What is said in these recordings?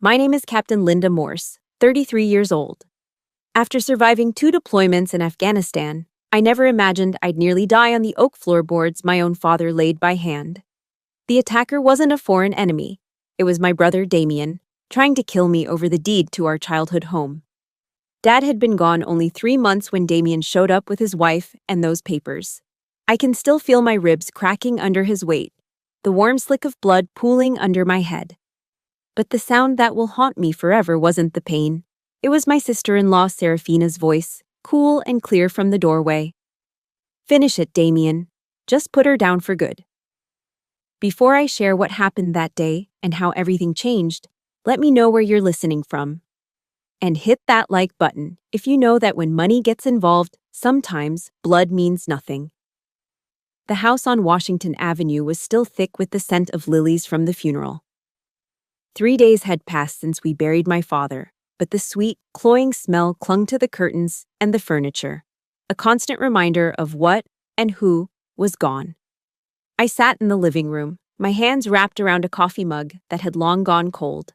My name is Captain Linda Morse, 33 years old. After surviving 2 deployments in Afghanistan, I never imagined I'd nearly die on the oak floorboards my own father laid by hand. The attacker wasn't a foreign enemy. It was my brother Damian, trying to kill me over the deed to our childhood home. Dad had been gone only 3 months when Damian showed up with his wife and those papers. I can still feel my ribs cracking under his weight, the warm slick of blood pooling under my head. But the sound that will haunt me forever wasn't the pain. It was my sister-in-law Serafina's voice, cool and clear from the doorway. "Finish it, Damian. Just put her down for good." Before I share what happened that day and how everything changed, let me know where you're listening from. And hit that like button if you know that when money gets involved, sometimes blood means nothing. The house on Washington Avenue was still thick with the scent of lilies from the funeral. 3 days had passed since we buried my father, but the sweet, cloying smell clung to the curtains and the furniture, a constant reminder of what and who was gone. I sat in the living room, my hands wrapped around a coffee mug that had long gone cold.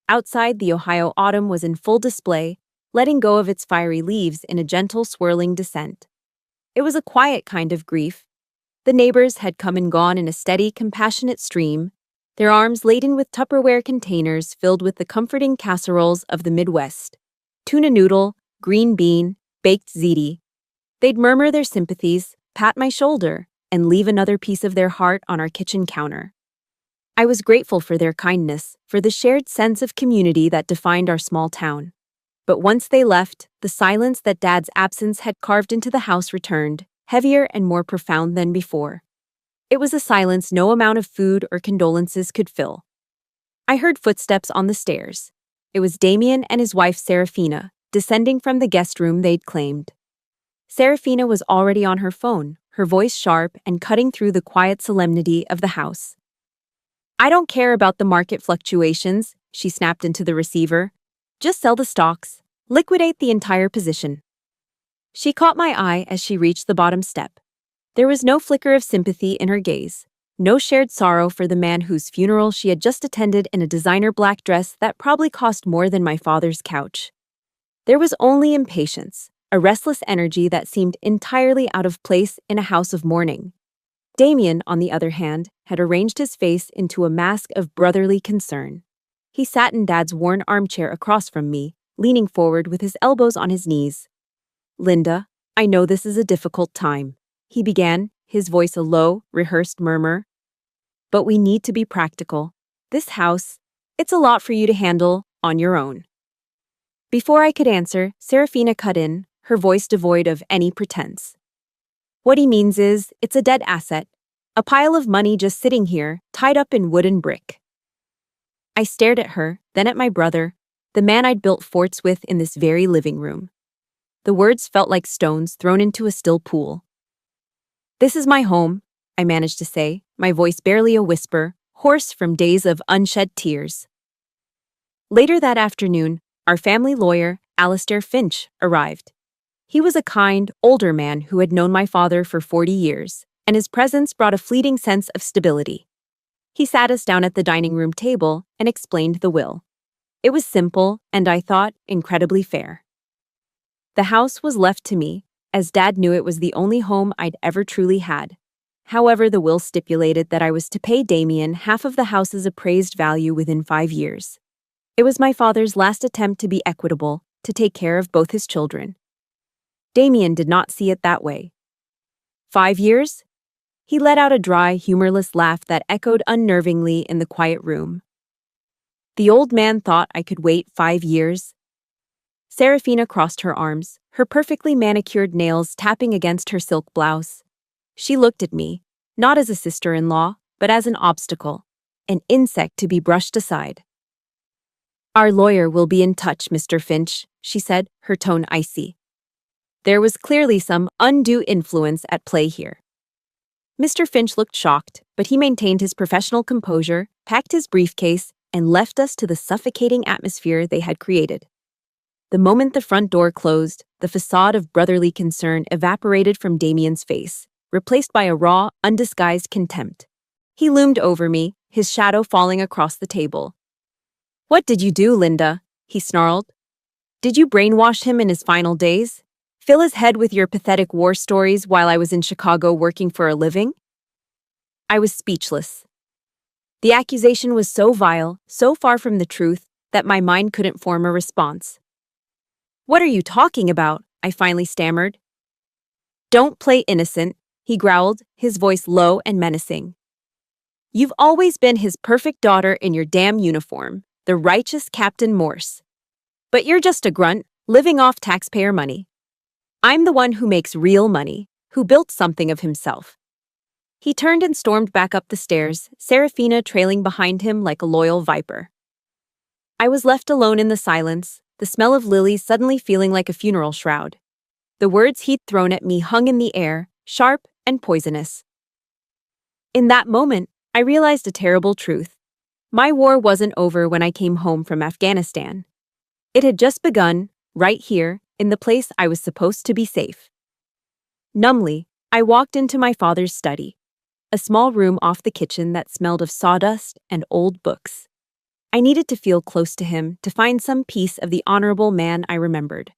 Outside, the Ohio autumn was in full display, letting go of its fiery leaves in a gentle swirling descent. It was a quiet kind of grief. The neighbors had come and gone in a steady, compassionate stream, their arms laden with Tupperware containers filled with the comforting casseroles of the Midwest. Tuna noodle, green bean, baked ziti. They'd murmur their sympathies, pat my shoulder, and leave another piece of their heart on our kitchen counter. I was grateful for their kindness, for the shared sense of community that defined our small town. But once they left, the silence that Dad's absence had carved into the house returned, heavier and more profound than before. It was a silence no amount of food or condolences could fill. I heard footsteps on the stairs. It was Damian and his wife Serafina, descending from the guest room they'd claimed. Serafina was already on her phone, her voice sharp and cutting through the quiet solemnity of the house. "I don't care about the market fluctuations," she snapped into the receiver. "Just sell the stocks. Liquidate the entire position." She caught my eye as she reached the bottom step. There was no flicker of sympathy in her gaze, no shared sorrow for the man whose funeral she had just attended in a designer black dress that probably cost more than my father's couch. There was only impatience, a restless energy that seemed entirely out of place in a house of mourning. Damian, on the other hand, had arranged his face into a mask of brotherly concern. He sat in Dad's worn armchair across from me, leaning forward with his elbows on his knees. "Linda, I know this is a difficult time," he began, his voice a low, rehearsed murmur. "But we need to be practical. This house, it's a lot for you to handle on your own." Before I could answer, Serafina cut in, her voice devoid of any pretense. "What he means is, it's a dead asset, a pile of money just sitting here, tied up in wood and brick." I stared at her, then at my brother, the man I'd built forts with in this very living room. The words felt like stones thrown into a still pool. "This is my home," I managed to say, my voice barely a whisper, hoarse from days of unshed tears. Later that afternoon, our family lawyer, Alistair Finch, arrived. He was a kind, older man who had known my father for 40 years, and his presence brought a fleeting sense of stability. He sat us down at the dining room table and explained the will. It was simple, and I thought, incredibly fair. The house was left to me, as Dad knew it was the only home I'd ever truly had. However, the will stipulated that I was to pay Damian half of the house's appraised value within 5 years. It was my father's last attempt to be equitable, to take care of both his children. Damian did not see it that way. 5 years? He let out a dry, humorless laugh that echoed unnervingly in the quiet room. The old man thought I could wait 5 years. Serafina crossed her arms, her perfectly manicured nails tapping against her silk blouse. She looked at me, not as a sister-in-law, but as an obstacle, an insect to be brushed aside. "Our lawyer will be in touch, Mr. Finch," she said, her tone icy. There was clearly some undue influence at play here. Mr. Finch looked shocked, but he maintained his professional composure, packed his briefcase, and left us to the suffocating atmosphere they had created. The moment the front door closed, the facade of brotherly concern evaporated from Damian's face, replaced by a raw, undisguised contempt. He loomed over me, his shadow falling across the table. What did you do, Linda? He snarled. Did you brainwash him in his final days? Fill his head with your pathetic war stories while I was in Chicago working for a living? I was speechless. The accusation was so vile, so far from the truth, that my mind couldn't form a response. What are you talking about? I finally stammered. Don't play innocent, he growled, his voice low and menacing. You've always been his perfect daughter in your damn uniform, the righteous Captain Morse. But you're just a grunt, living off taxpayer money. I'm the one who makes real money, who built something of himself. He turned and stormed back up the stairs, Serafina trailing behind him like a loyal viper. I was left alone in the silence, the smell of lilies suddenly feeling like a funeral shroud. The words he'd thrown at me hung in the air, sharp and poisonous. In that moment, I realized a terrible truth. My war wasn't over when I came home from Afghanistan. It had just begun, right here, in the place I was supposed to be safe. Numbly, I walked into my father's study, a small room off the kitchen that smelled of sawdust and old books. I needed to feel close to him to find some piece of the honorable man I remembered.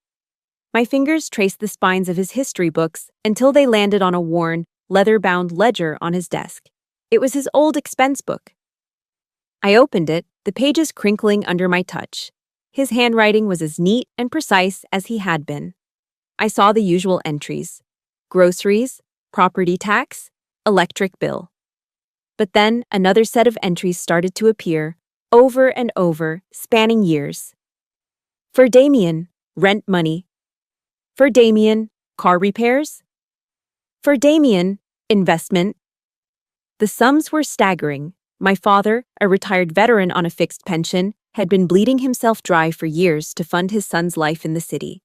My fingers traced the spines of his history books until they landed on a worn, leather-bound ledger on his desk. It was his old expense book. I opened it, the pages crinkling under my touch. His handwriting was as neat and precise as he had been. I saw the usual entries: groceries, property tax, electric bill. But then another set of entries started to appear, over and over, spanning years. For Damian, rent money. For Damian, car repairs. For Damian, investment. The sums were staggering. My father, a retired veteran on a fixed pension, had been bleeding himself dry for years to fund his son's life in the city.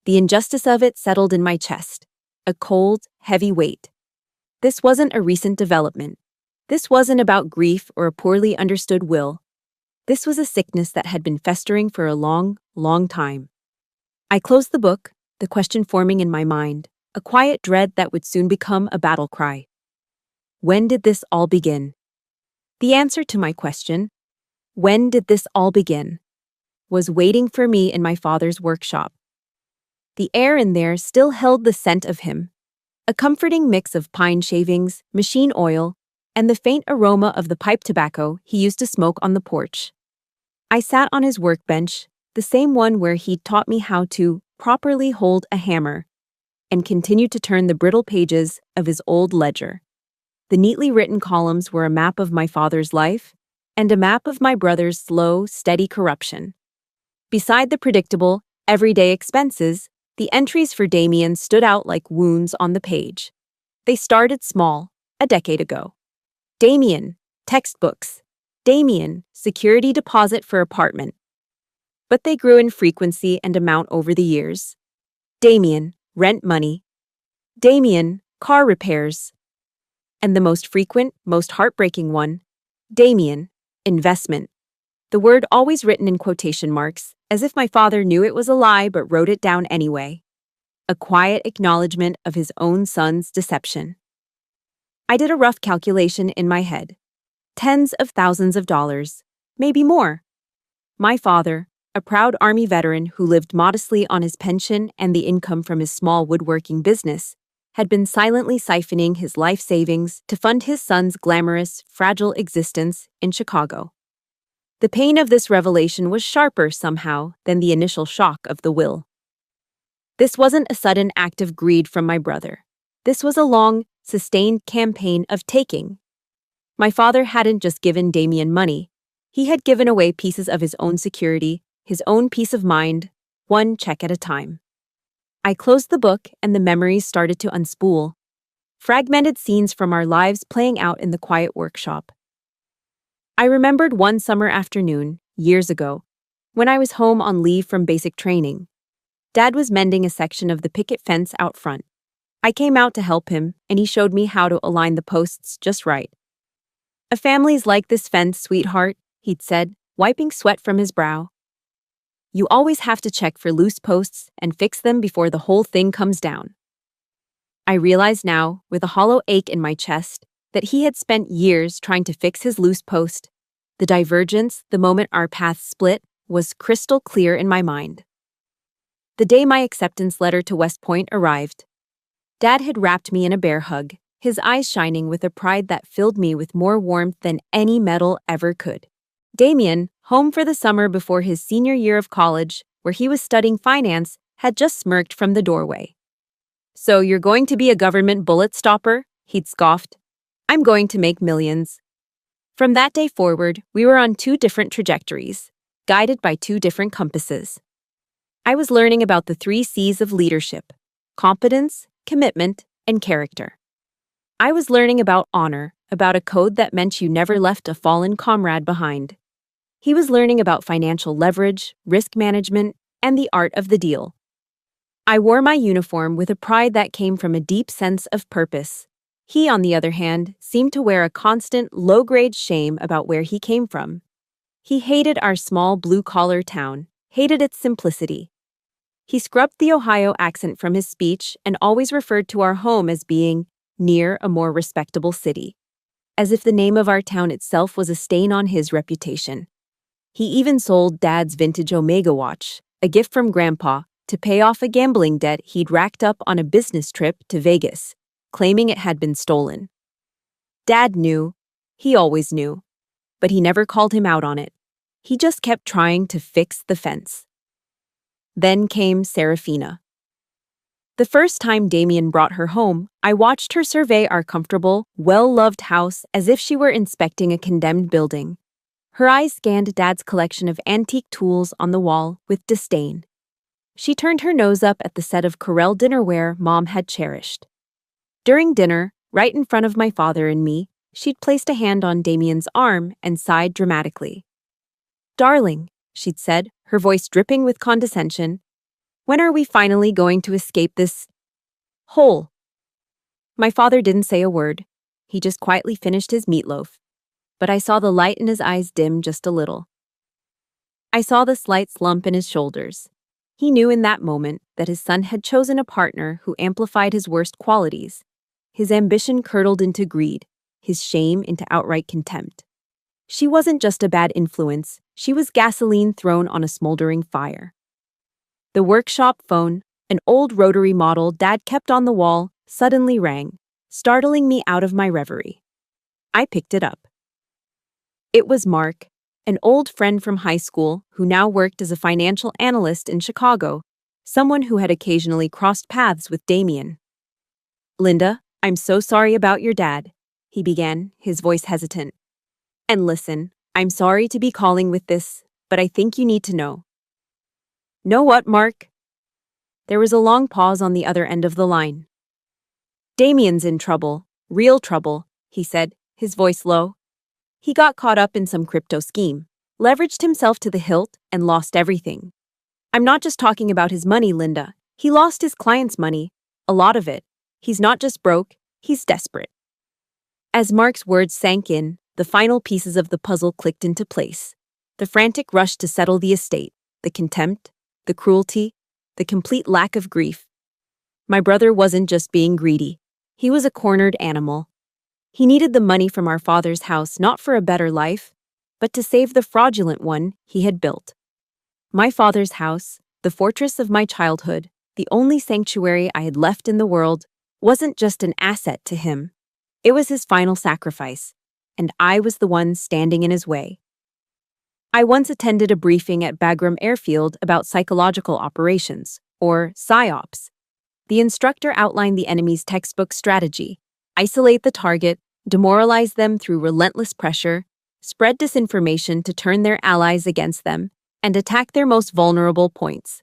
The injustice of it settled in my chest, a cold, heavy weight. This wasn't a recent development. This wasn't about grief or a poorly understood will. This was a sickness that had been festering for a long, long time. I closed the book, the question forming in my mind, a quiet dread that would soon become a battle cry. When did this all begin? The answer to my question, when did this all begin, was waiting for me in my father's workshop. The air in there still held the scent of him, a comforting mix of pine shavings, machine oil, and the faint aroma of the pipe tobacco he used to smoke on the porch. I sat on his workbench, the same one where he'd taught me how to properly hold a hammer, and continued to turn the brittle pages of his old ledger. The neatly written columns were a map of my father's life and a map of my brother's slow, steady corruption. Beside the predictable, everyday expenses, the entries for Damian stood out like wounds on the page. They started small, a decade ago. Damian, textbooks. Damian, security deposit for apartment. But they grew in frequency and amount over the years. Damian, rent money. Damian, car repairs. And the most frequent, most heartbreaking one, Damian, investment. The word always written in quotation marks, as if my father knew it was a lie but wrote it down anyway. A quiet acknowledgement of his own son's deception. I did a rough calculation in my head. Tens of thousands of dollars, maybe more. My father, a proud Army veteran who lived modestly on his pension and the income from his small woodworking business, had been silently siphoning his life savings to fund his son's glamorous, fragile existence in Chicago. The pain of this revelation was sharper somehow than the initial shock of the will. This wasn't a sudden act of greed from my brother. This was a long, sustained campaign of taking. My father hadn't just given Damian money. He had given away pieces of his own security, his own peace of mind, one check at a time. I closed the book and the memories started to unspool. Fragmented scenes from our lives playing out in the quiet workshop. I remembered one summer afternoon, years ago, when I was home on leave from basic training. Dad was mending a section of the picket fence out front. I came out to help him, and he showed me how to align the posts just right. "A family's like this fence, sweetheart," he'd said, wiping sweat from his brow. "You always have to check for loose posts and fix them before the whole thing comes down." I realize now, with a hollow ache in my chest, that he had spent years trying to fix his loose post, The divergence, the moment our paths split, was crystal clear in my mind. The day my acceptance letter to West Point arrived, Dad had wrapped me in a bear hug, his eyes shining with a pride that filled me with more warmth than any medal ever could. Damian, home for the summer before his senior year of college, where he was studying finance, had just smirked from the doorway. "So you're going to be a government bullet stopper?" he'd scoffed. "I'm going to make millions." From that day forward, we were on two different trajectories, guided by two different compasses. I was learning about the 3 C's of leadership: competence, commitment, and character. I was learning about honor, about a code that meant you never left a fallen comrade behind. He was learning about financial leverage, risk management, and the art of the deal. I wore my uniform with a pride that came from a deep sense of purpose. He, on the other hand, seemed to wear a constant, low-grade shame about where he came from. He hated our small blue-collar town, hated its simplicity. He scrubbed the Ohio accent from his speech and always referred to our home as being near a more respectable city, as if the name of our town itself was a stain on his reputation. He even sold Dad's vintage Omega watch, a gift from Grandpa, to pay off a gambling debt he'd racked up on a business trip to Vegas, claiming it had been stolen. Dad knew. He always knew. But he never called him out on it. He just kept trying to fix the fence. Then came Serafina. The first time Damian brought her home, I watched her survey our comfortable, well-loved house as if she were inspecting a condemned building. Her eyes scanned Dad's collection of antique tools on the wall with disdain. She turned her nose up at the set of Corel dinnerware Mom had cherished. During dinner, right in front of my father and me, she'd placed a hand on Damian's arm and sighed dramatically. "Darling," she'd said, her voice dripping with condescension, "when are we finally going to escape this hole?" My father didn't say a word. He just quietly finished his meatloaf. But I saw the light in his eyes dim just a little. I saw the slight slump in his shoulders. He knew in that moment that his son had chosen a partner who amplified his worst qualities. His ambition curdled into greed, his shame into outright contempt. She wasn't just a bad influence, she was gasoline thrown on a smoldering fire. The workshop phone, an old rotary model Dad kept on the wall, suddenly rang, startling me out of my reverie. I picked it up. It was Mark, an old friend from high school who now worked as a financial analyst in Chicago, someone who had occasionally crossed paths with Damian. "Linda, I'm so sorry about your dad," he began, his voice hesitant. "And listen, I'm sorry to be calling with this, but I think you need to know." "Know what, Mark?" There was a long pause on the other end of the line. "Damian's in trouble, real trouble," he said, his voice low. "He got caught up in some crypto scheme, leveraged himself to the hilt, and lost everything. I'm not just talking about his money, Linda. He lost his clients' money, a lot of it. He's not just broke, he's desperate." As Mark's words sank in, the final pieces of the puzzle clicked into place. The frantic rush to settle the estate, the contempt, the cruelty, the complete lack of grief. My brother wasn't just being greedy. He was a cornered animal. He needed the money from our father's house not for a better life, but to save the fraudulent one he had built. My father's house, the fortress of my childhood, the only sanctuary I had left in the world, wasn't just an asset to him. It was his final sacrifice, and I was the one standing in his way. I once attended a briefing at Bagram Airfield about psychological operations, or PSYOPs. The instructor outlined the enemy's textbook strategy: isolate the target, demoralize them through relentless pressure, spread disinformation to turn their allies against them, and attack their most vulnerable points.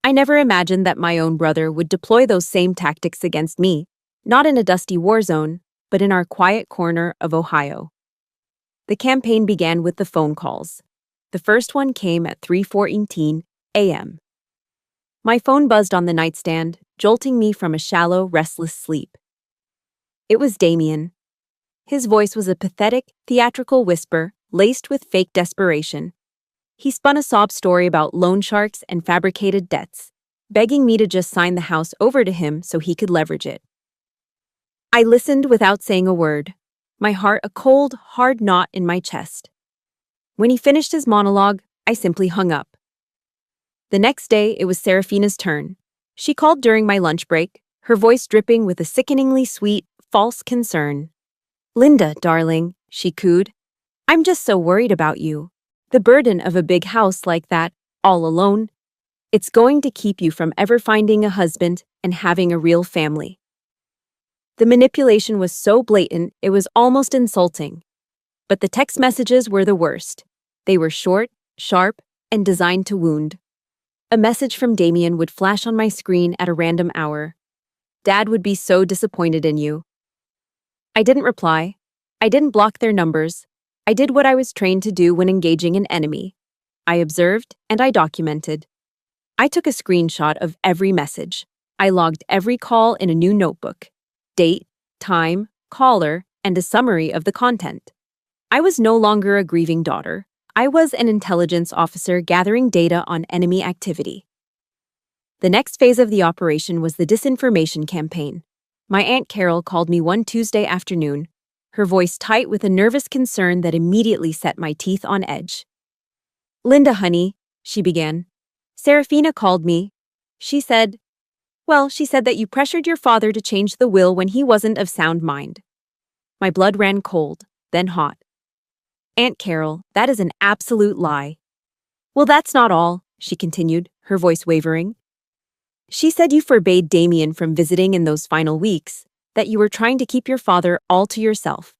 I never imagined that my own brother would deploy those same tactics against me, not in a dusty war zone, but in our quiet corner of Ohio. The campaign began with the phone calls. The first one came at 3:14 a.m. My phone buzzed on the nightstand, jolting me from a shallow, restless sleep. It was Damian. His voice was a pathetic, theatrical whisper, laced with fake desperation. He spun a sob story about loan sharks and fabricated debts, begging me to just sign the house over to him so he could leverage it. I listened without saying a word, my heart a cold, hard knot in my chest. When he finished his monologue, I simply hung up. The next day, it was Serafina's turn. She called during my lunch break, her voice dripping with a sickeningly sweet, false concern. "Linda, darling," she cooed. "I'm just so worried about you. The burden of a big house like that, all alone, it's going to keep you from ever finding a husband and having a real family." The manipulation was so blatant, it was almost insulting. But the text messages were the worst. They were short, sharp, and designed to wound. A message from Damian would flash on my screen at a random hour. "Dad would be so disappointed in you." I didn't reply. I didn't block their numbers. I did what I was trained to do when engaging an enemy. I observed and I documented. I took a screenshot of every message. I logged every call in a new notebook. Date, time, caller, and a summary of the content. I was no longer a grieving daughter. I was an intelligence officer gathering data on enemy activity. The next phase of the operation was the disinformation campaign. My Aunt Carol called me one Tuesday afternoon, her voice tight with a nervous concern that immediately set my teeth on edge. "Linda, honey," she began. "Serafina called me. She said that you pressured your father to change the will when he wasn't of sound mind." My blood ran cold, then hot. "Aunt Carol, that is an absolute lie." "Well, that's not all," she continued, her voice wavering. "She said you forbade Damian from visiting in those final weeks, that you were trying to keep your father all to yourself."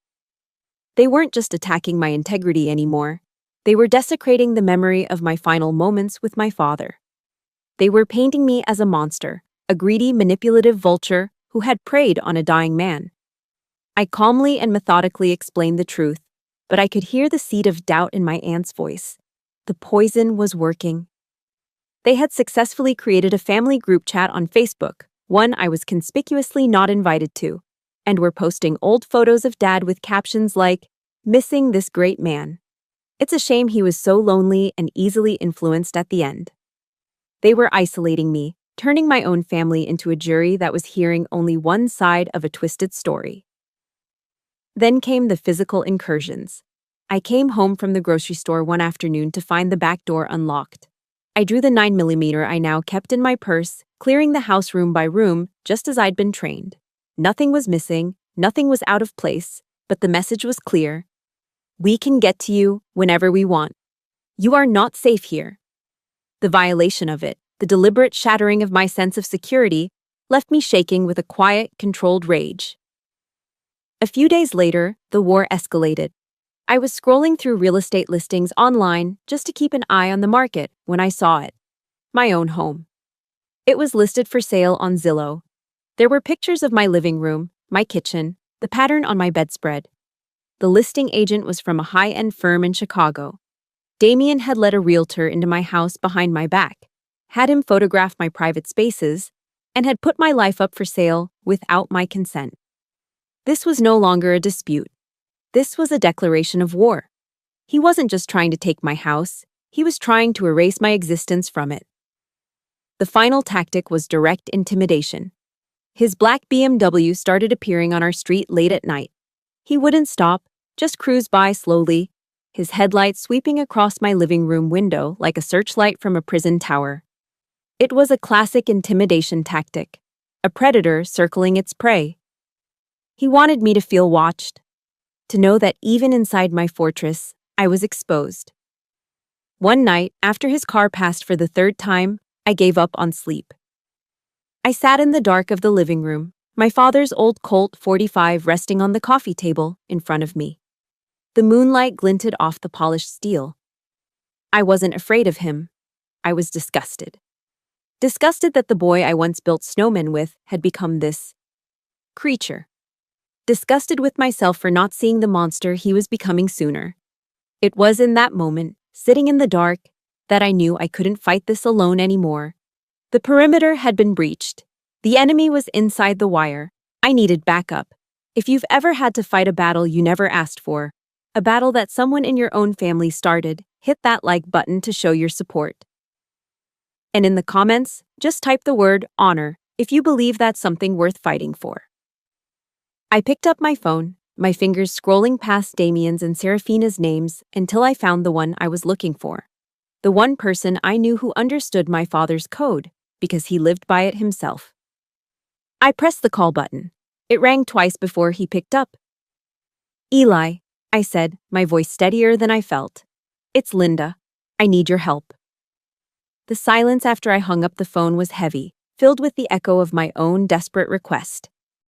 They weren't just attacking my integrity anymore. They were desecrating the memory of my final moments with my father. They were painting me as a monster, a greedy, manipulative vulture who had preyed on a dying man. I calmly and methodically explained the truth, but I could hear the seed of doubt in my aunt's voice. The poison was working. They had successfully created a family group chat on Facebook, one I was conspicuously not invited to, and were posting old photos of Dad with captions like, "Missing this great man. It's a shame he was so lonely and easily influenced at the end." They were isolating me, turning my own family into a jury that was hearing only one side of a twisted story. Then came the physical incursions. I came home from the grocery store one afternoon to find the back door unlocked. I drew the 9mm I now kept in my purse, clearing the house room by room, just as I'd been trained. Nothing was missing, nothing was out of place, but the message was clear. "We can get to you whenever we want. You are not safe here." The violation of it, the deliberate shattering of my sense of security, left me shaking with a quiet, controlled rage. A few days later, the war escalated. I was scrolling through real estate listings online just to keep an eye on the market when I saw it. My own home. It was listed for sale on Zillow. There were pictures of my living room, my kitchen, the pattern on my bedspread. The listing agent was from a high-end firm in Chicago. Damian had let a realtor into my house behind my back, had him photograph my private spaces, and had put my life up for sale without my consent. This was no longer a dispute. This was a declaration of war. He wasn't just trying to take my house, he was trying to erase my existence from it. The final tactic was direct intimidation. His black BMW started appearing on our street late at night. He wouldn't stop, just cruise by slowly, his headlights sweeping across my living room window like a searchlight from a prison tower. It was a classic intimidation tactic, a predator circling its prey. He wanted me to feel watched, to know that even inside my fortress, I was exposed. One night, after his car passed for the third time, I gave up on sleep. I sat in the dark of the living room, my father's old Colt 45 resting on the coffee table in front of me. The moonlight glinted off the polished steel. I wasn't afraid of him. I was disgusted. Disgusted that the boy I once built snowmen with had become this creature. Disgusted with myself for not seeing the monster he was becoming sooner. It was in that moment, sitting in the dark, that I knew I couldn't fight this alone anymore. The perimeter had been breached. The enemy was inside the wire. I needed backup. If you've ever had to fight a battle you never asked for, a battle that someone in your own family started, hit that like button to show your support. And in the comments, just type the word honor if you believe that's something worth fighting for. I picked up my phone, my fingers scrolling past Damian's and Seraphina's names until I found the one I was looking for. The one person I knew who understood my father's code, because he lived by it himself. I pressed the call button. It rang twice before he picked up. "Eli," I said, my voice steadier than I felt. "It's Linda. I need your help." The silence after I hung up the phone was heavy, filled with the echo of my own desperate request.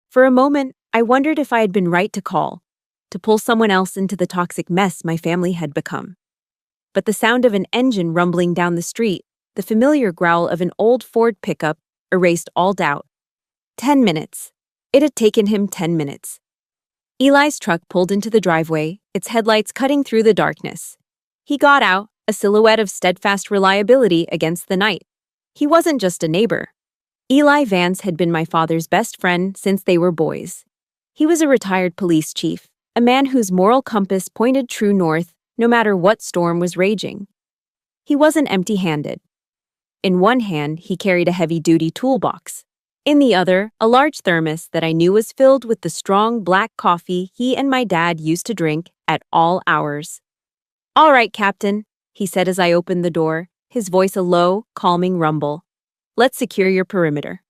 For a moment, I wondered if I had been right to call, to pull someone else into the toxic mess my family had become. But the sound of an engine rumbling down the street, the familiar growl of an old Ford pickup, erased all doubt. 10 minutes. It had taken him 10 minutes. Eli's truck pulled into the driveway, its headlights cutting through the darkness. He got out, a silhouette of steadfast reliability against the night. He wasn't just a neighbor. Eli Vance had been my father's best friend since they were boys. He was a retired police chief, a man whose moral compass pointed true north no matter what storm was raging. He wasn't empty-handed. In one hand, he carried a heavy-duty toolbox. In the other, a large thermos that I knew was filled with the strong black coffee he and my dad used to drink at all hours. "All right, Captain," he said as I opened the door, his voice a low, calming rumble. "Let's secure your perimeter."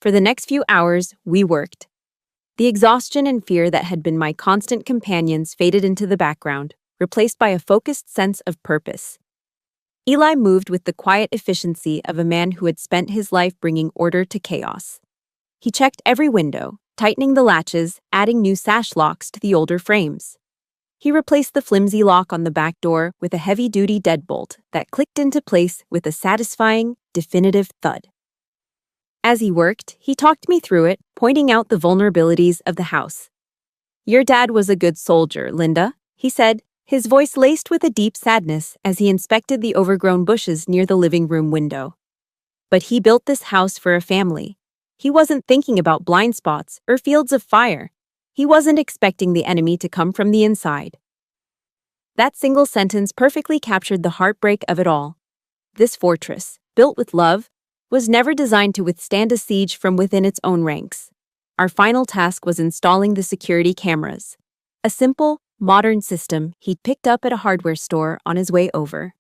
For the next few hours, we worked. The exhaustion and fear that had been my constant companions faded into the background, replaced by a focused sense of purpose. Eli moved with the quiet efficiency of a man who had spent his life bringing order to chaos. He checked every window, tightening the latches, adding new sash locks to the older frames. He replaced the flimsy lock on the back door with a heavy-duty deadbolt that clicked into place with a satisfying, definitive thud. As he worked, he talked me through it, pointing out the vulnerabilities of the house. "Your dad was a good soldier, Linda," he said, his voice laced with a deep sadness as he inspected the overgrown bushes near the living room window. "But he built this house for a family. He wasn't thinking about blind spots or fields of fire. He wasn't expecting the enemy to come from the inside." That single sentence perfectly captured the heartbreak of it all. This fortress, built with love, was never designed to withstand a siege from within its own ranks. Our final task was installing the security cameras, a simple, modern system he'd picked up at a hardware store on his way over.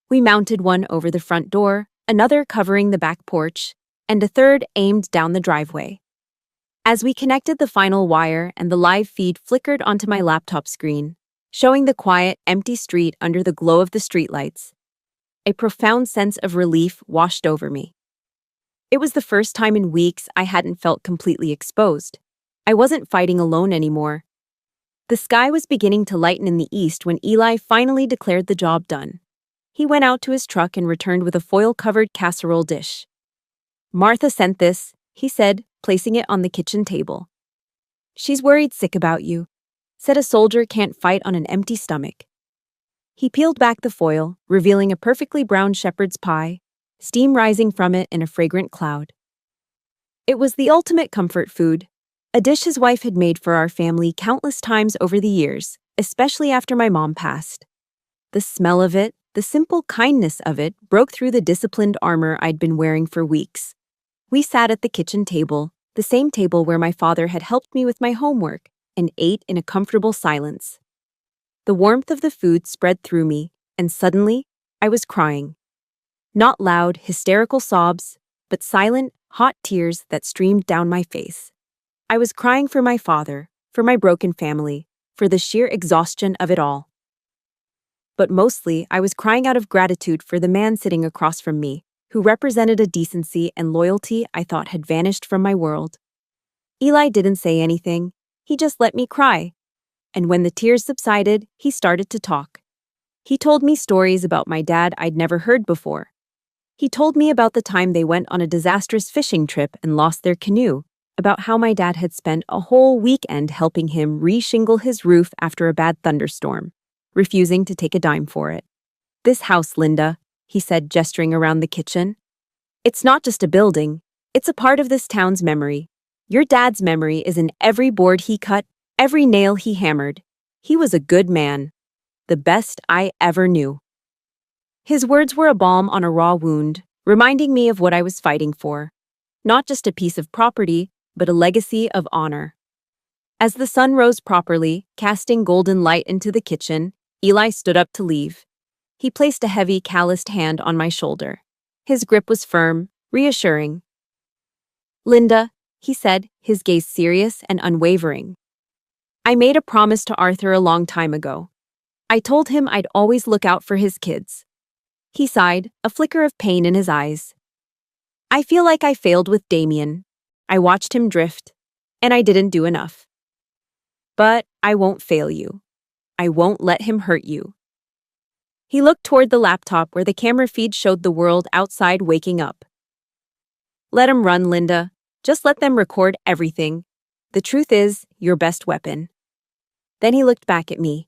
We mounted one over the front door, another covering the back porch, and a third aimed down the driveway. As we connected the final wire and the live feed flickered onto my laptop screen, showing the quiet, empty street under the glow of the streetlights, a profound sense of relief washed over me. It was the first time in weeks I hadn't felt completely exposed. I wasn't fighting alone anymore. The sky was beginning to lighten in the east when Eli finally declared the job done. He went out to his truck and returned with a foil-covered casserole dish. "Martha sent this," he said, placing it on the kitchen table. "She's worried sick about you. Said a soldier can't fight on an empty stomach." He peeled back the foil, revealing a perfectly brown shepherd's pie, steam rising from it in a fragrant cloud. It was the ultimate comfort food, a dish his wife had made for our family countless times over the years, especially after my mom passed. The smell of it, the simple kindness of it, broke through the disciplined armor I'd been wearing for weeks. We sat at the kitchen table, the same table where my father had helped me with my homework, and ate in a comfortable silence. The warmth of the food spread through me, and suddenly, I was crying. Not loud, hysterical sobs, but silent, hot tears that streamed down my face. I was crying for my father, for my broken family, for the sheer exhaustion of it all. But mostly, I was crying out of gratitude for the man sitting across from me, who represented a decency and loyalty I thought had vanished from my world. Eli didn't say anything, he just let me cry. And when the tears subsided, he started to talk. He told me stories about my dad I'd never heard before. He told me about the time they went on a disastrous fishing trip and lost their canoe, about how my dad had spent a whole weekend helping him re-shingle his roof after a bad thunderstorm, refusing to take a dime for it. "This house, Linda," he said, gesturing around the kitchen. "It's not just a building, it's a part of this town's memory. Your dad's memory is in every board he cut, every nail he hammered. He was a good man. The best I ever knew." His words were a balm on a raw wound, reminding me of what I was fighting for. Not just a piece of property, but a legacy of honor. As the sun rose properly, casting golden light into the kitchen, Eli stood up to leave. He placed a heavy, calloused hand on my shoulder. His grip was firm, reassuring. "Linda," he said, his gaze serious and unwavering. "I made a promise to Arthur a long time ago. I told him I'd always look out for his kids." He sighed, a flicker of pain in his eyes. "I feel like I failed with Damian. I watched him drift, and I didn't do enough. But I won't fail you. I won't let him hurt you." He looked toward the laptop where the camera feed showed the world outside waking up. "Let 'em run, Linda. Just let them record everything. The truth is your best weapon." Then he looked back at me.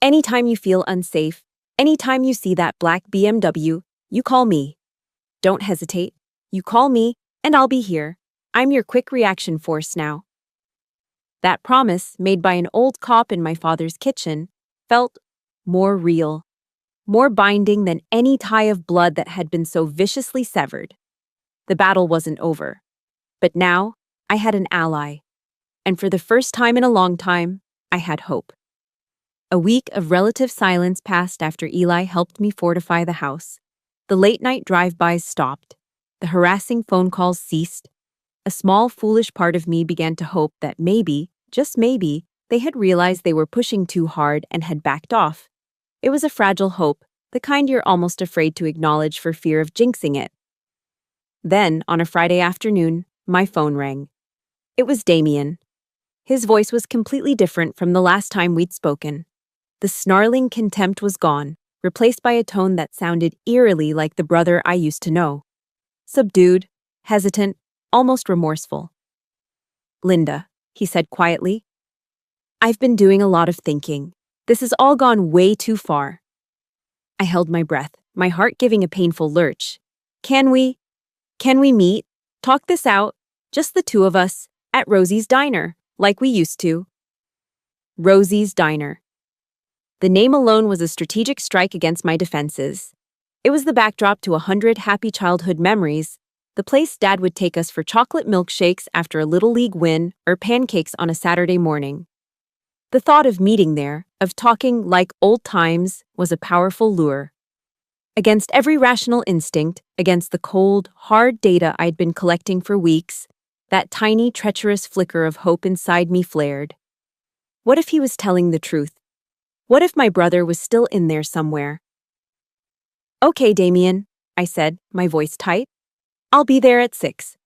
"Anytime you feel unsafe, anytime you see that black BMW, you call me. Don't hesitate. You call me, and I'll be here. I'm your quick reaction force now." That promise, made by an old cop in my father's kitchen, felt more real, more binding than any tie of blood that had been so viciously severed. The battle wasn't over. But now, I had an ally. And for the first time in a long time, I had hope. A week of relative silence passed after Eli helped me fortify the house. The late-night drive-bys stopped. The harassing phone calls ceased. A small, foolish part of me began to hope that maybe, just maybe, they had realized they were pushing too hard and had backed off. It was a fragile hope, the kind you're almost afraid to acknowledge for fear of jinxing it. Then, on a Friday afternoon, my phone rang. It was Damian. His voice was completely different from the last time we'd spoken. The snarling contempt was gone, replaced by a tone that sounded eerily like the brother I used to know. Subdued, hesitant, almost remorseful. "Linda," he said quietly, "I've been doing a lot of thinking. This has all gone way too far." I held my breath, my heart giving a painful lurch. Can we meet, talk this out, just the two of us, at Rosie's Diner, like we used to?" Rosie's Diner. The name alone was a strategic strike against my defenses. It was the backdrop to 100 happy childhood memories, the place Dad would take us for chocolate milkshakes after a Little League win or pancakes on a Saturday morning. The thought of meeting there, of talking like old times, was a powerful lure. Against every rational instinct, against the cold, hard data I'd been collecting for weeks, that tiny, treacherous flicker of hope inside me flared. What if he was telling the truth? What if my brother was still in there somewhere? "Okay, Damian," I said, my voice tight. "I'll be there at 6.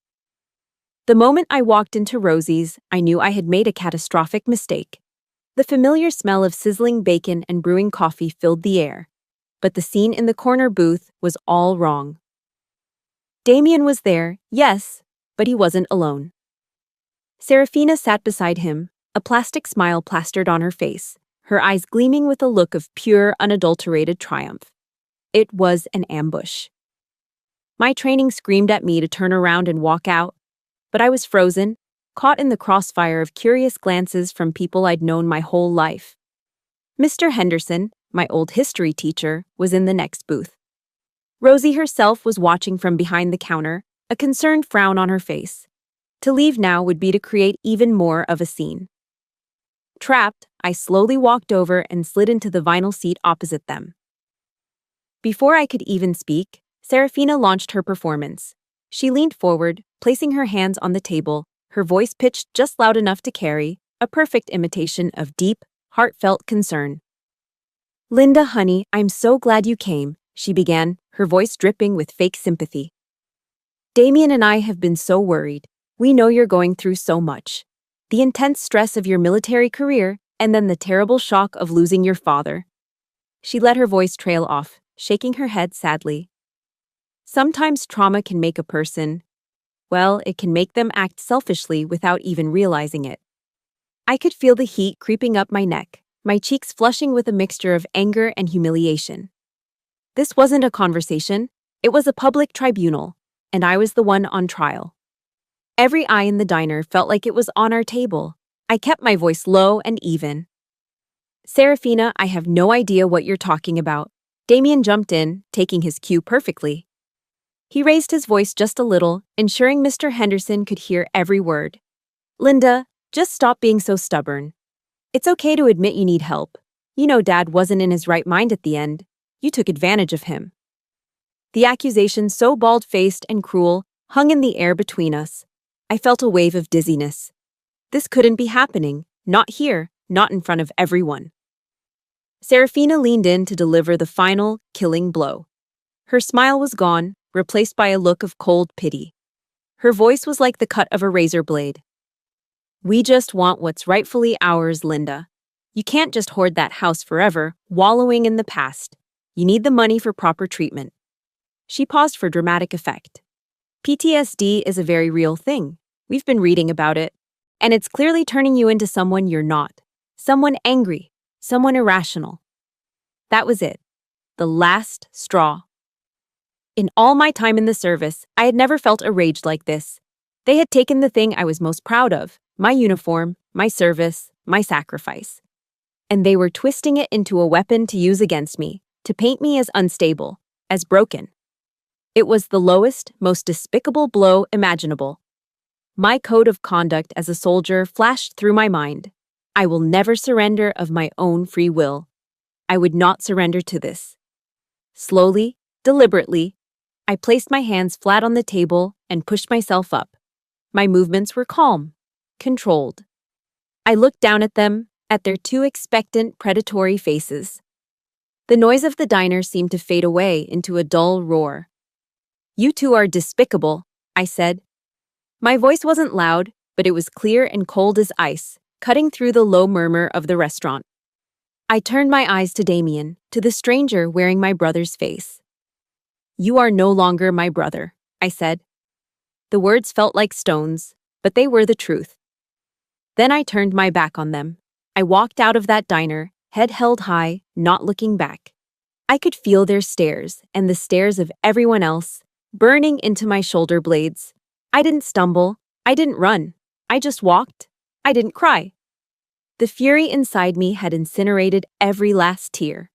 The moment I walked into Rosie's, I knew I had made a catastrophic mistake. The familiar smell of sizzling bacon and brewing coffee filled the air, but the scene in the corner booth was all wrong. Damian was there, yes, but he wasn't alone. Serafina sat beside him, a plastic smile plastered on her face, her eyes gleaming with a look of pure, unadulterated triumph. It was an ambush. My training screamed at me to turn around and walk out, but I was frozen, caught in the crossfire of curious glances from people I'd known my whole life. Mr. Henderson, my old history teacher, was in the next booth. Rosie herself was watching from behind the counter, a concerned frown on her face. To leave now would be to create even more of a scene. Trapped, I slowly walked over and slid into the vinyl seat opposite them. Before I could even speak, Serafina launched her performance. She leaned forward, placing her hands on the table, her voice pitched just loud enough to carry, a perfect imitation of deep, heartfelt concern. "Linda, honey, I'm so glad you came," she began, her voice dripping with fake sympathy. "Damian and I have been so worried. We know you're going through so much. The intense stress of your military career, and then the terrible shock of losing your father." She let her voice trail off, shaking her head sadly. Sometimes trauma can make a person, well, it can make them act selfishly without even realizing it. I could feel the heat creeping up my neck, my cheeks flushing with a mixture of anger and humiliation. This wasn't a conversation, it was a public tribunal, and I was the one on trial. Every eye in the diner felt like it was on our table. I kept my voice low and even. "Serafina, I have no idea what you're talking about." Damian jumped in, taking his cue perfectly. He raised his voice just a little, ensuring Mr. Henderson could hear every word. "Linda, Just stop being so stubborn. It's okay to admit you need help. You know Dad wasn't in his right mind at the end. You took advantage of him. The accusation, so bald-faced and cruel, hung in the air between us. I felt a wave of dizziness. This couldn't be happening. Not here, not in front of everyone. Serafina leaned in to deliver the final, killing blow. Her smile was gone, replaced by a look of cold pity. Her voice was like the cut of a razor blade. We just want what's rightfully ours, Linda. You can't just hoard that house forever, wallowing in the past. You need the money for proper treatment. She paused for dramatic effect. PTSD is a very real thing. We've been reading about it. And it's clearly turning you into someone you're not. Someone angry. Someone irrational. That was it. The last straw. In all my time in the service, I had never felt a rage like this. They had taken the thing I was most proud of, my uniform, my service, my sacrifice. And they were twisting it into a weapon to use against me, to paint me as unstable, as broken. It was the lowest, most despicable blow imaginable. My code of conduct as a soldier flashed through my mind. I will never surrender of my own free will. I would not surrender to this. Slowly, deliberately, I placed my hands flat on the table and pushed myself up. My movements were calm, controlled. I looked down at them, at their two expectant, predatory faces. The noise of the diner seemed to fade away into a dull roar. You two are despicable, I said. My voice wasn't loud, but it was clear and cold as ice, cutting through the low murmur of the restaurant. I turned my eyes to Damian, to the stranger wearing my brother's face. You are no longer my brother, I said. The words felt like stones, but they were the truth. Then I turned my back on them. I walked out of that diner, head held high, not looking back. I could feel their stares and the stares of everyone else, burning into my shoulder blades. I didn't stumble. I didn't run. I just walked. I didn't cry. The fury inside me had incinerated every last tear.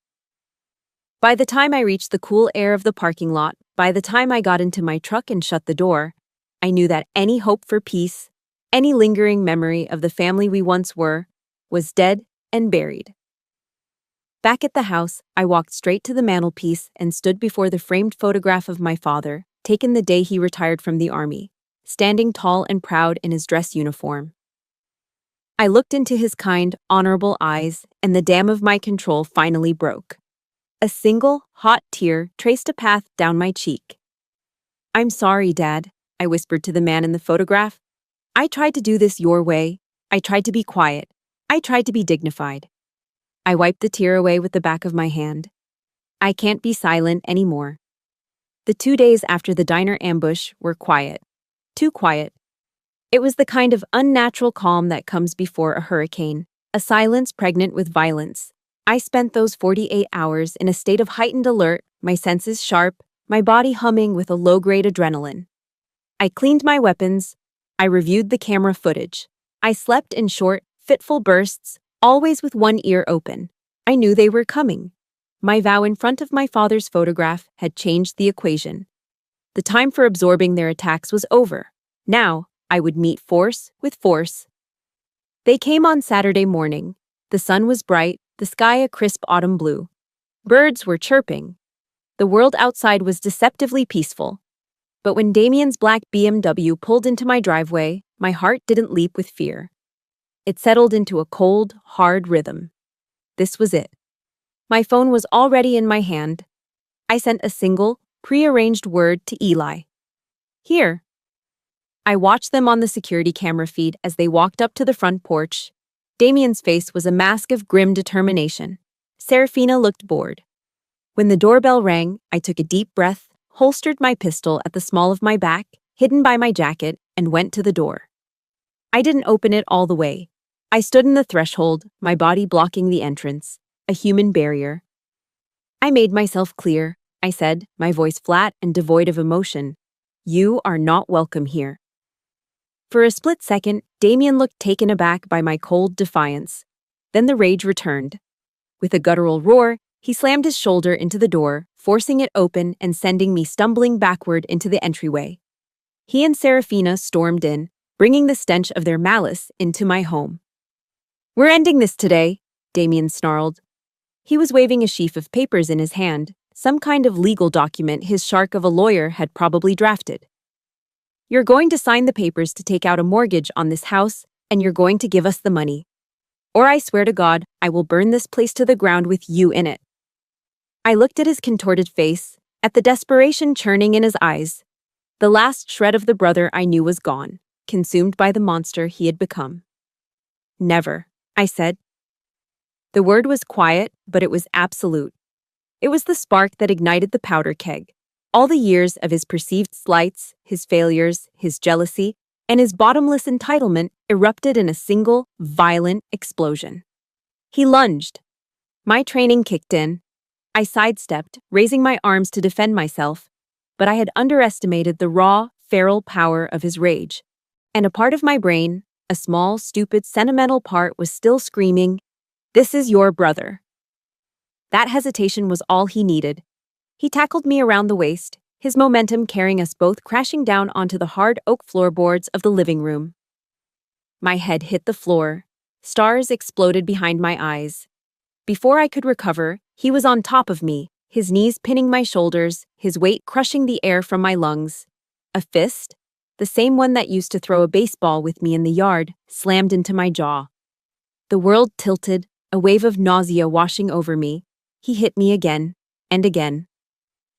By the time I reached the cool air of the parking lot, by the time I got into my truck and shut the door, I knew that any hope for peace, any lingering memory of the family we once were, was dead and buried. Back at the house, I walked straight to the mantelpiece and stood before the framed photograph of my father, taken the day he retired from the army, standing tall and proud in his dress uniform. I looked into his kind, honorable eyes, and the dam of my control finally broke. A single, hot tear traced a path down my cheek. I'm sorry, Dad, I whispered to the man in the photograph. I tried to do this your way. I tried to be quiet. I tried to be dignified. I wiped the tear away with the back of my hand. I can't be silent anymore. The 2 days after the diner ambush were quiet. Too quiet. It was the kind of unnatural calm that comes before a hurricane, a silence pregnant with violence. I spent those 48 hours in a state of heightened alert, my senses sharp, my body humming with a low-grade adrenaline. I cleaned my weapons. I reviewed the camera footage. I slept in short, fitful bursts, always with one ear open. I knew they were coming. My vow in front of my father's photograph had changed the equation. The time for absorbing their attacks was over. Now, I would meet force with force. They came on Saturday morning. The sun was bright, the sky a crisp autumn blue. Birds were chirping. The world outside was deceptively peaceful. But when Damian's black BMW pulled into my driveway, my heart didn't leap with fear. It settled into a cold, hard rhythm. This was it. My phone was already in my hand. I sent a single, prearranged word to Eli. Here. I watched them on the security camera feed as they walked up to the front porch. Damian's face was a mask of grim determination. Serafina looked bored. When the doorbell rang, I took a deep breath, holstered my pistol at the small of my back, hidden by my jacket, and went to the door. I didn't open it all the way. I stood in the threshold, my body blocking the entrance, a human barrier. I made myself clear, I said, my voice flat and devoid of emotion. You are not welcome here. For a split second, Damian looked taken aback by my cold defiance. Then the rage returned. With a guttural roar, he slammed his shoulder into the door, forcing it open and sending me stumbling backward into the entryway. He and Serafina stormed in, bringing the stench of their malice into my home. "We're ending this today," Damian snarled. He was waving a sheaf of papers in his hand, some kind of legal document his shark of a lawyer had probably drafted. "You're going to sign the papers to take out a mortgage on this house, and you're going to give us the money. Or I swear to God, I will burn this place to the ground with you in it." I looked at his contorted face, at the desperation churning in his eyes. The last shred of the brother I knew was gone, consumed by the monster he had become. "Never," I said. The word was quiet, but it was absolute. It was the spark that ignited the powder keg. All the years of his perceived slights, his failures, his jealousy, and his bottomless entitlement erupted in a single, violent explosion. He lunged. My training kicked in. I sidestepped, raising my arms to defend myself, but I had underestimated the raw, feral power of his rage. And a part of my brain, a small, stupid, sentimental part, was still screaming, "This is your brother." That hesitation was all he needed. He tackled me around the waist, his momentum carrying us both crashing down onto the hard oak floorboards of the living room. My head hit the floor. Stars exploded behind my eyes. Before I could recover, he was on top of me, his knees pinning my shoulders, his weight crushing the air from my lungs. A fist, the same one that used to throw a baseball with me in the yard, slammed into my jaw. The world tilted, a wave of nausea washing over me. He hit me again, and again.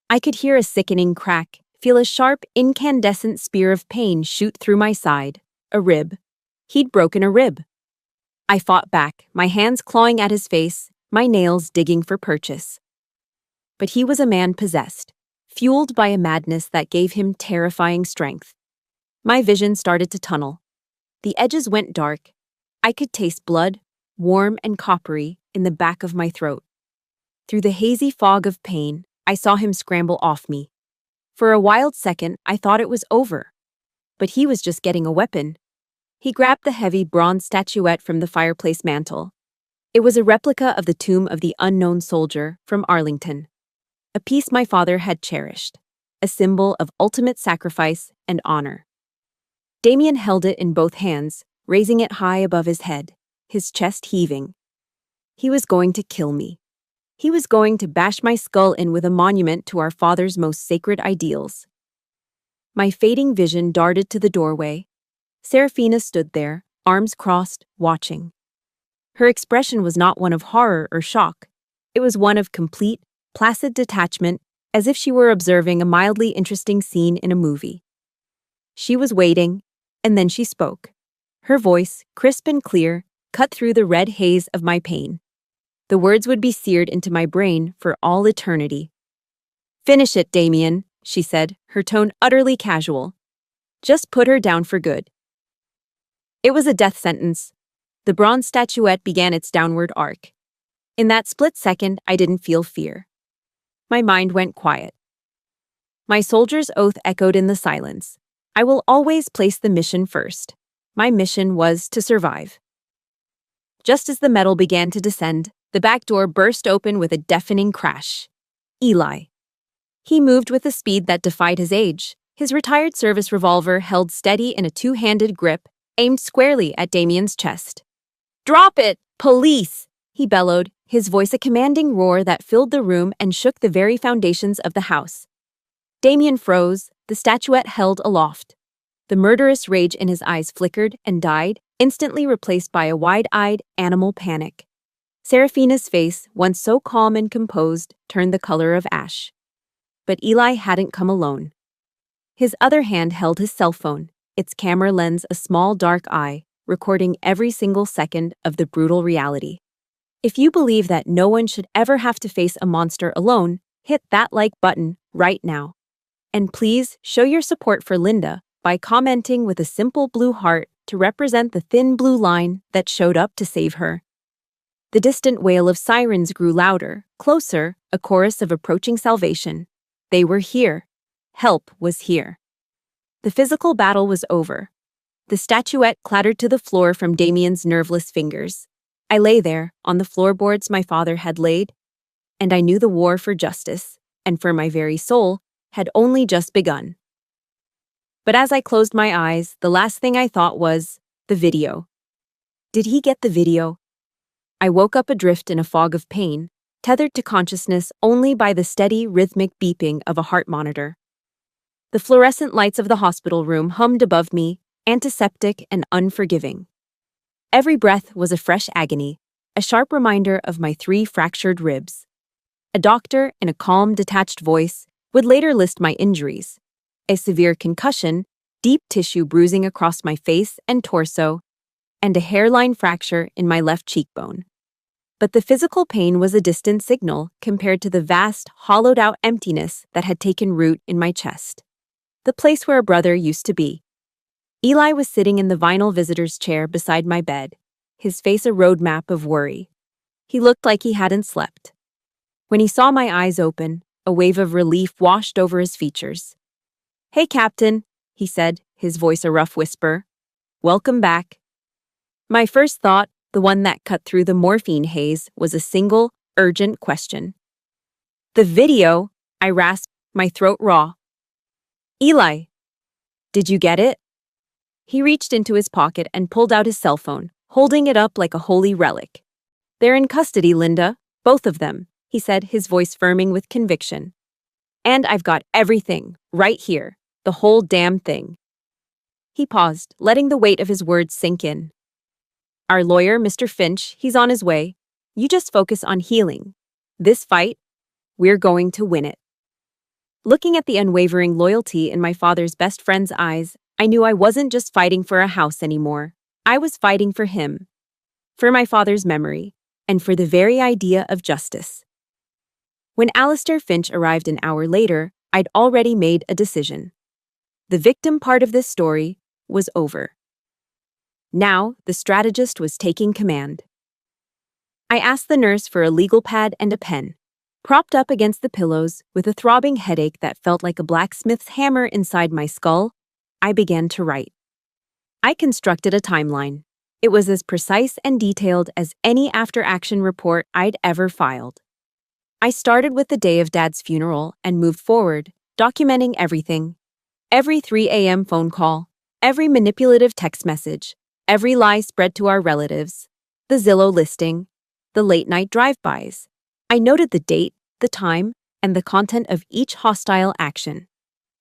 I could hear a sickening crack, feel a sharp, incandescent spear of pain shoot through my side. A rib. He'd broken a rib. I fought back, my hands clawing at his face, my nails digging for purchase. But he was a man possessed, fueled by a madness that gave him terrifying strength. My vision started to tunnel. The edges went dark. I could taste blood, warm and coppery, in the back of my throat. Through the hazy fog of pain, I saw him scramble off me. For a wild second, I thought it was over. But he was just getting a weapon. He grabbed the heavy bronze statuette from the fireplace mantel. It was a replica of the tomb of the unknown soldier from Arlington. A piece my father had cherished, a symbol of ultimate sacrifice and honor. Damian held it in both hands, raising it high above his head, his chest heaving. He was going to kill me. He was going to bash my skull in with a monument to our father's most sacred ideals. My fading vision darted to the doorway. Serafina stood there, arms crossed, watching. Her expression was not one of horror or shock. It was one of complete, placid detachment, as if she were observing a mildly interesting scene in a movie. She was waiting, and then she spoke. Her voice, crisp and clear, cut through the red haze of my pain. The words would be seared into my brain for all eternity. "Finish it, Damian," she said, her tone utterly casual. "Just put her down for good." It was a death sentence. The bronze statuette began its downward arc. In that split second, I didn't feel fear. My mind went quiet. My soldier's oath echoed in the silence. I will always place the mission first. My mission was to survive. Just as the metal began to descend, the back door burst open with a deafening crash. Eli. He moved with a speed that defied his age, his retired service revolver held steady in a two-handed grip, aimed squarely at Damian's chest. "Drop it! Police!" he bellowed, his voice a commanding roar that filled the room and shook the very foundations of the house. Damian froze, the statuette held aloft. The murderous rage in his eyes flickered and died, instantly replaced by a wide-eyed, animal panic. Serafina's face, once so calm and composed, turned the color of ash. But Eli hadn't come alone. His other hand held his cell phone, its camera lens a small dark eye, recording every single second of the brutal reality. If you believe that no one should ever have to face a monster alone, hit that like button right now. And please show your support for Linda by commenting with a simple blue heart to represent the thin blue line that showed up to save her. The distant wail of sirens grew louder, closer, a chorus of approaching salvation. They were here. Help was here. The physical battle was over. The statuette clattered to the floor from Damian's nerveless fingers. I lay there, on the floorboards my father had laid, and I knew the war for justice, and for my very soul, had only just begun. But as I closed my eyes, the last thing I thought was, the video. Did he get the video? I woke up adrift in a fog of pain, tethered to consciousness only by the steady, rhythmic beeping of a heart monitor. The fluorescent lights of the hospital room hummed above me, antiseptic and unforgiving. Every breath was a fresh agony, a sharp reminder of my 3 fractured ribs. A doctor, in a calm, detached voice, would later list my injuries: a severe concussion, deep tissue bruising across my face and torso, and a hairline fracture in my left cheekbone. But the physical pain was a distant signal compared to the vast, hollowed-out emptiness that had taken root in my chest. The place where a brother used to be. Eli was sitting in the vinyl visitor's chair beside my bed, his face a roadmap of worry. He looked like he hadn't slept. When he saw my eyes open, a wave of relief washed over his features. "Hey, Captain," he said, his voice a rough whisper. "Welcome back." My first thought, the one that cut through the morphine haze, was a single, urgent question. "The video," I rasped, my throat raw. "Eli, did you get it?" He reached into his pocket and pulled out his cell phone, holding it up like a holy relic. "They're in custody, Linda, both of them," he said, his voice firming with conviction. "And I've got everything, right here, the whole damn thing." He paused, letting the weight of his words sink in. "Our lawyer, Mr. Finch, he's on his way. You just focus on healing. This fight, we're going to win it." Looking at the unwavering loyalty in my father's best friend's eyes, I knew I wasn't just fighting for a house anymore. I was fighting for him, for my father's memory, and for the very idea of justice. When Alistair Finch arrived an hour later, I'd already made a decision. The victim part of this story was over. Now, the strategist was taking command. I asked the nurse for a legal pad and a pen. Propped up against the pillows, with a throbbing headache that felt like a blacksmith's hammer inside my skull, I began to write. I constructed a timeline. It was as precise and detailed as any after-action report I'd ever filed. I started with the day of Dad's funeral and moved forward, documenting everything. Every 3 a.m. phone call, every manipulative text message, every lie spread to our relatives, the Zillow listing, the late-night drive-bys. I noted the date, the time, and the content of each hostile action.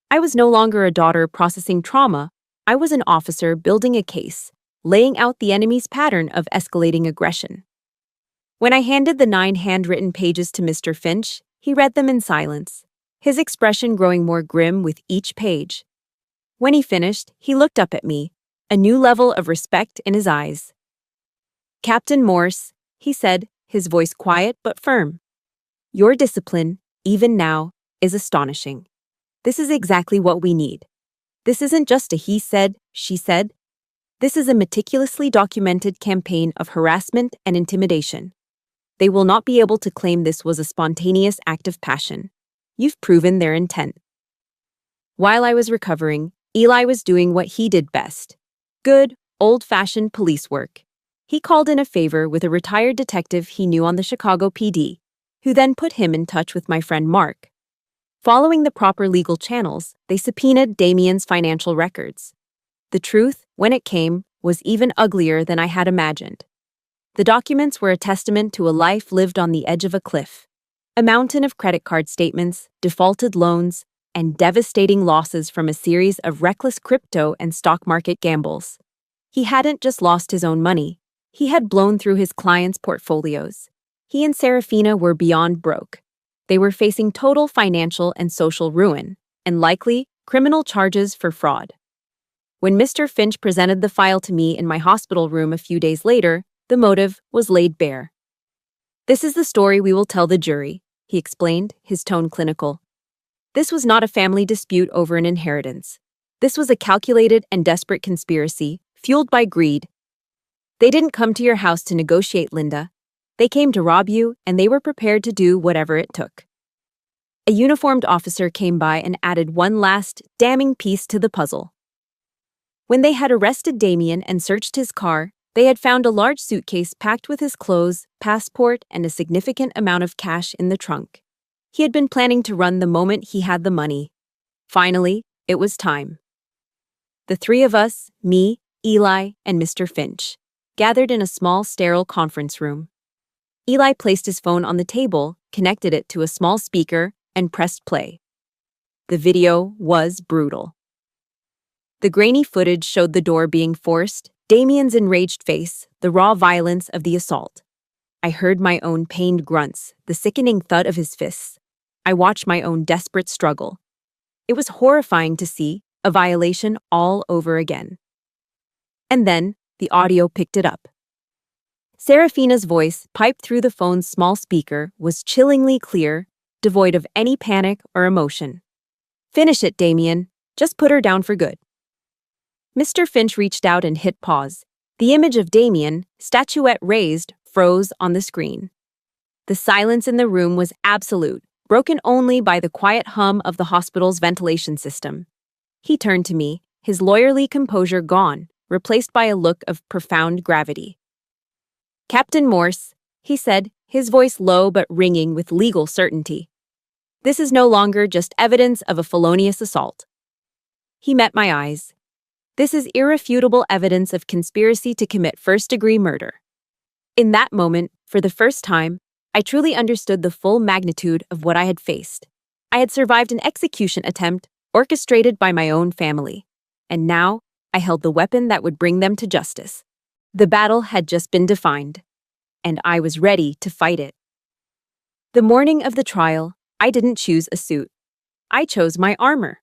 I was no longer a daughter processing trauma. I was an officer building a case, laying out the enemy's pattern of escalating aggression. When I handed the 9 handwritten pages to Mr. Finch, he read them in silence, his expression growing more grim with each page. When he finished, he looked up at me, a new level of respect in his eyes. "Captain Morse," he said, his voice quiet but firm. "Your discipline, even now, is astonishing. This is exactly what we need. This isn't just a he said, she said. This is a meticulously documented campaign of harassment and intimidation. They will not be able to claim this was a spontaneous act of passion. You've proven their intent." While I was recovering, Eli was doing what he did best. Good, old-fashioned police work. He called in a favor with a retired detective he knew on the Chicago PD, who then put him in touch with my friend Mark. Following the proper legal channels, they subpoenaed Damian's financial records. The truth, when it came, was even uglier than I had imagined. The documents were a testament to a life lived on the edge of a cliff. A mountain of credit card statements, defaulted loans, and devastating losses from a series of reckless crypto and stock market gambles. He hadn't just lost his own money. He had blown through his clients' portfolios. He and Serafina were beyond broke. They were facing total financial and social ruin, and likely criminal charges for fraud. When Mr. Finch presented the file to me in my hospital room a few days later, the motive was laid bare. "This is the story we will tell the jury," he explained, his tone clinical. "This was not a family dispute over an inheritance. This was a calculated and desperate conspiracy, fueled by greed. They didn't come to your house to negotiate, Linda. They came to rob you, and they were prepared to do whatever it took." A uniformed officer came by and added one last, damning piece to the puzzle. When they had arrested Damian and searched his car, they had found a large suitcase packed with his clothes, passport, and a significant amount of cash in the trunk. He had been planning to run the moment he had the money. Finally, it was time. The three of us, me, Eli, and Mr. Finch, gathered in a small, sterile conference room. Eli placed his phone on the table, connected it to a small speaker, and pressed play. The video was brutal. The grainy footage showed the door being forced, Damian's enraged face, the raw violence of the assault. I heard my own pained grunts, the sickening thud of his fists. I watched my own desperate struggle. It was horrifying to see, a violation all over again. And then, the audio picked it up. Serafina's voice, piped through the phone's small speaker, was chillingly clear, devoid of any panic or emotion. "Finish it, Damian. Just put her down for good." Mr. Finch reached out and hit pause. The image of Damian, statuette raised, froze on the screen. The silence in the room was absolute, broken only by the quiet hum of the hospital's ventilation system. He turned to me, his lawyerly composure gone, replaced by a look of profound gravity. "Captain Morse," he said, his voice low but ringing with legal certainty. "This is no longer just evidence of a felonious assault." He met my eyes. "This is irrefutable evidence of conspiracy to commit first-degree murder." In that moment, for the first time, I truly understood the full magnitude of what I had faced. I had survived an execution attempt orchestrated by my own family, and now I held the weapon that would bring them to justice. The battle had just been defined, and I was ready to fight it. The morning of the trial, I didn't choose a suit. I chose my armor.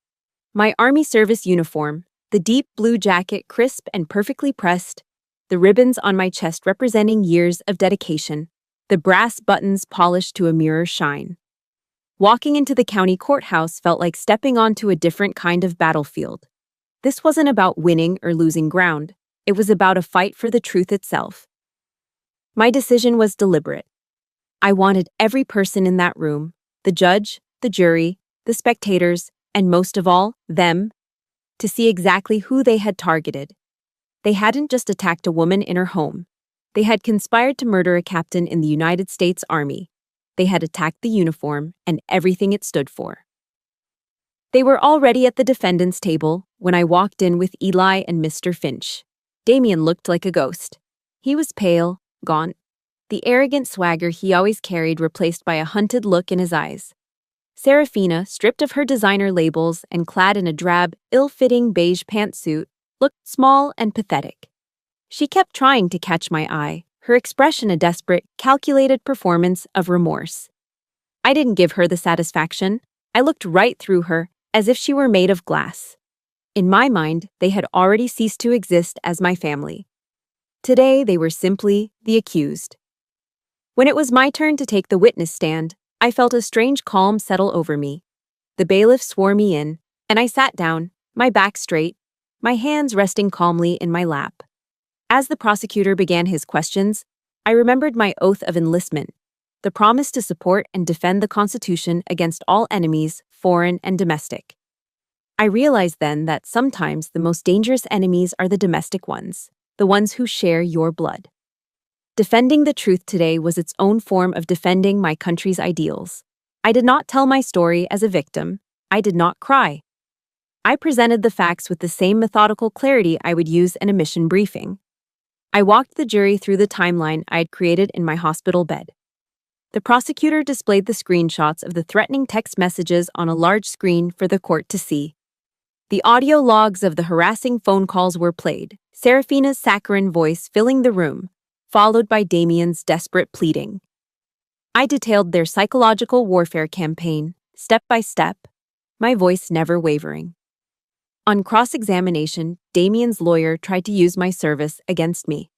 My Army service uniform, the deep blue jacket crisp and perfectly pressed, the ribbons on my chest representing years of dedication, the brass buttons polished to a mirror shine. Walking into the county courthouse felt like stepping onto a different kind of battlefield. This wasn't about winning or losing ground. It was about a fight for the truth itself. My decision was deliberate. I wanted every person in that room, the judge, the jury, the spectators, and most of all, them, to see exactly who they had targeted. They hadn't just attacked a woman in her home. They had conspired to murder a captain in the United States Army. They had attacked the uniform and everything it stood for. They were already at the defendant's table when I walked in with Eli and Mr. Finch. Damian looked like a ghost. He was pale, gaunt, the arrogant swagger he always carried replaced by a hunted look in his eyes. Serafina, stripped of her designer labels and clad in a drab, ill-fitting beige pantsuit, looked small and pathetic. She kept trying to catch my eye, her expression a desperate, calculated performance of remorse. I didn't give her the satisfaction. I looked right through her, as if she were made of glass. In my mind, they had already ceased to exist as my family. Today, they were simply the accused. When it was my turn to take the witness stand, I felt a strange calm settle over me. The bailiff swore me in, and I sat down, my back straight, my hands resting calmly in my lap. As the prosecutor began his questions, I remembered my oath of enlistment, the promise to support and defend the Constitution against all enemies, foreign and domestic. I realized then that sometimes the most dangerous enemies are the domestic ones, the ones who share your blood. Defending the truth today was its own form of defending my country's ideals. I did not tell my story as a victim. I did not cry. I presented the facts with the same methodical clarity I would use in a mission briefing. I walked the jury through the timeline I had created in my hospital bed. The prosecutor displayed the screenshots of the threatening text messages on a large screen for the court to see. The audio logs of the harassing phone calls were played, Serafina's saccharine voice filling the room, followed by Damian's desperate pleading. I detailed their psychological warfare campaign, step by step, my voice never wavering. On cross-examination, Damian's lawyer tried to use my service against me.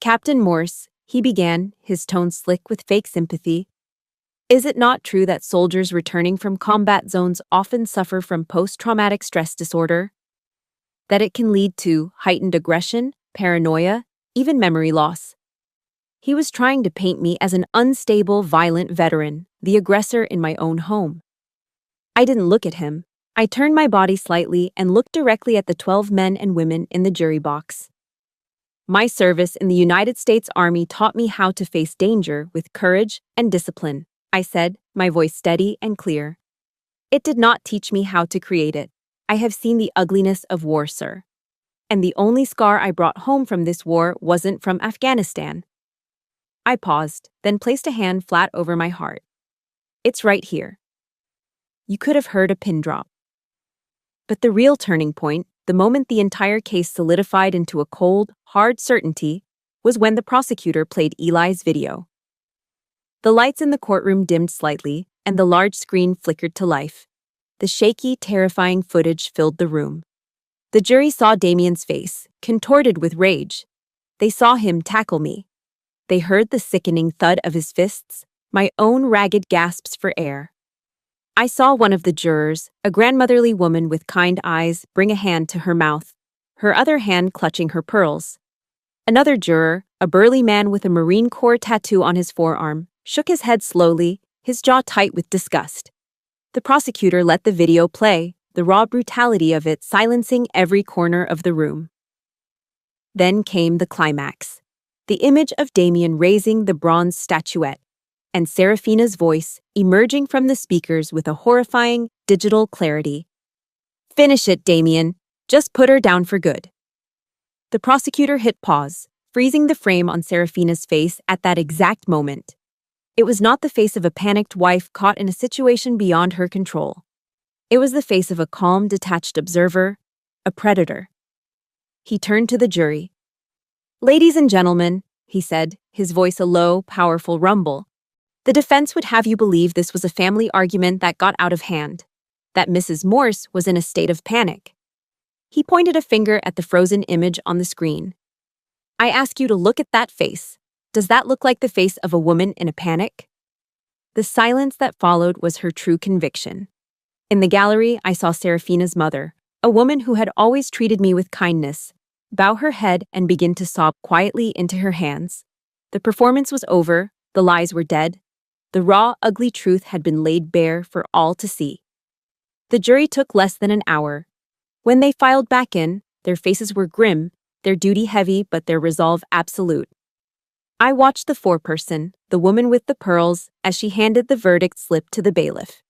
"Captain Morse," he began, his tone slick with fake sympathy, "is it not true that soldiers returning from combat zones often suffer from post-traumatic stress disorder? That it can lead to heightened aggression, paranoia, even memory loss?" He was trying to paint me as an unstable, violent veteran, the aggressor in my own home. I didn't look at him. I turned my body slightly and looked directly at the 12 men and women in the jury box. My service in the United States Army taught me how to face danger with courage and discipline, I said, my voice steady and clear. It did not teach me how to create it. I have seen the ugliness of war, sir. And the only scar I brought home from this war wasn't from Afghanistan. I paused, then placed a hand flat over my heart. It's right here. You could have heard a pin drop. But the real turning point, the moment the entire case solidified into a cold, hard certainty, was when the prosecutor played Eli's video. The lights in the courtroom dimmed slightly, and the large screen flickered to life. The shaky, terrifying footage filled the room. The jury saw Damian's face, contorted with rage. They saw him tackle me. They heard the sickening thud of his fists, my own ragged gasps for air. I saw one of the jurors, a grandmotherly woman with kind eyes, bring a hand to her mouth, her other hand clutching her pearls. Another juror, a burly man with a Marine Corps tattoo on his forearm, shook his head slowly, his jaw tight with disgust. The prosecutor let the video play, the raw brutality of it silencing every corner of the room. Then came the climax. The image of Damian raising the bronze statuette, and Serafina's voice emerging from the speakers with a horrifying, digital clarity. Finish it, Damian. Just put her down for good. The prosecutor hit pause, freezing the frame on Serafina's face at that exact moment. It was not the face of a panicked wife caught in a situation beyond her control. It was the face of a calm, detached observer, a predator. He turned to the jury. Ladies and gentlemen, he said, his voice a low, powerful rumble. The defense would have you believe this was a family argument that got out of hand, that Mrs. Morse was in a state of panic. He pointed a finger at the frozen image on the screen. I ask you to look at that face. Does that look like the face of a woman in a panic? The silence that followed was her true conviction. In the gallery, I saw Serafina's mother, a woman who had always treated me with kindness, bow her head and begin to sob quietly into her hands. The performance was over, the lies were dead. The raw, ugly truth had been laid bare for all to see. The jury took less than an hour. When they filed back in, their faces were grim, their duty heavy but their resolve absolute. I watched the foreperson, the woman with the pearls, as she handed the verdict slip to the bailiff.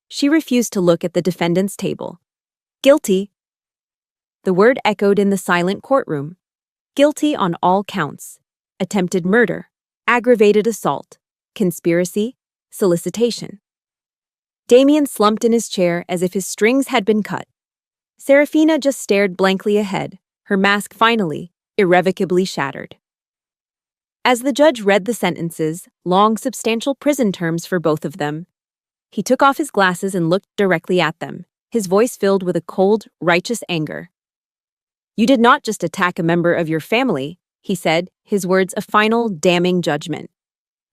She refused to look at the defendant's table. Guilty. The word echoed in the silent courtroom. Guilty on all counts. Attempted murder, aggravated assault, conspiracy, solicitation. Damian slumped in his chair as if his strings had been cut. Serafina just stared blankly ahead, her mask finally, irrevocably shattered. As the judge read the sentences, long, substantial prison terms for both of them, he took off his glasses and looked directly at them, his voice filled with a cold, righteous anger. You did not just attack a member of your family, he said, his words a final, damning judgment.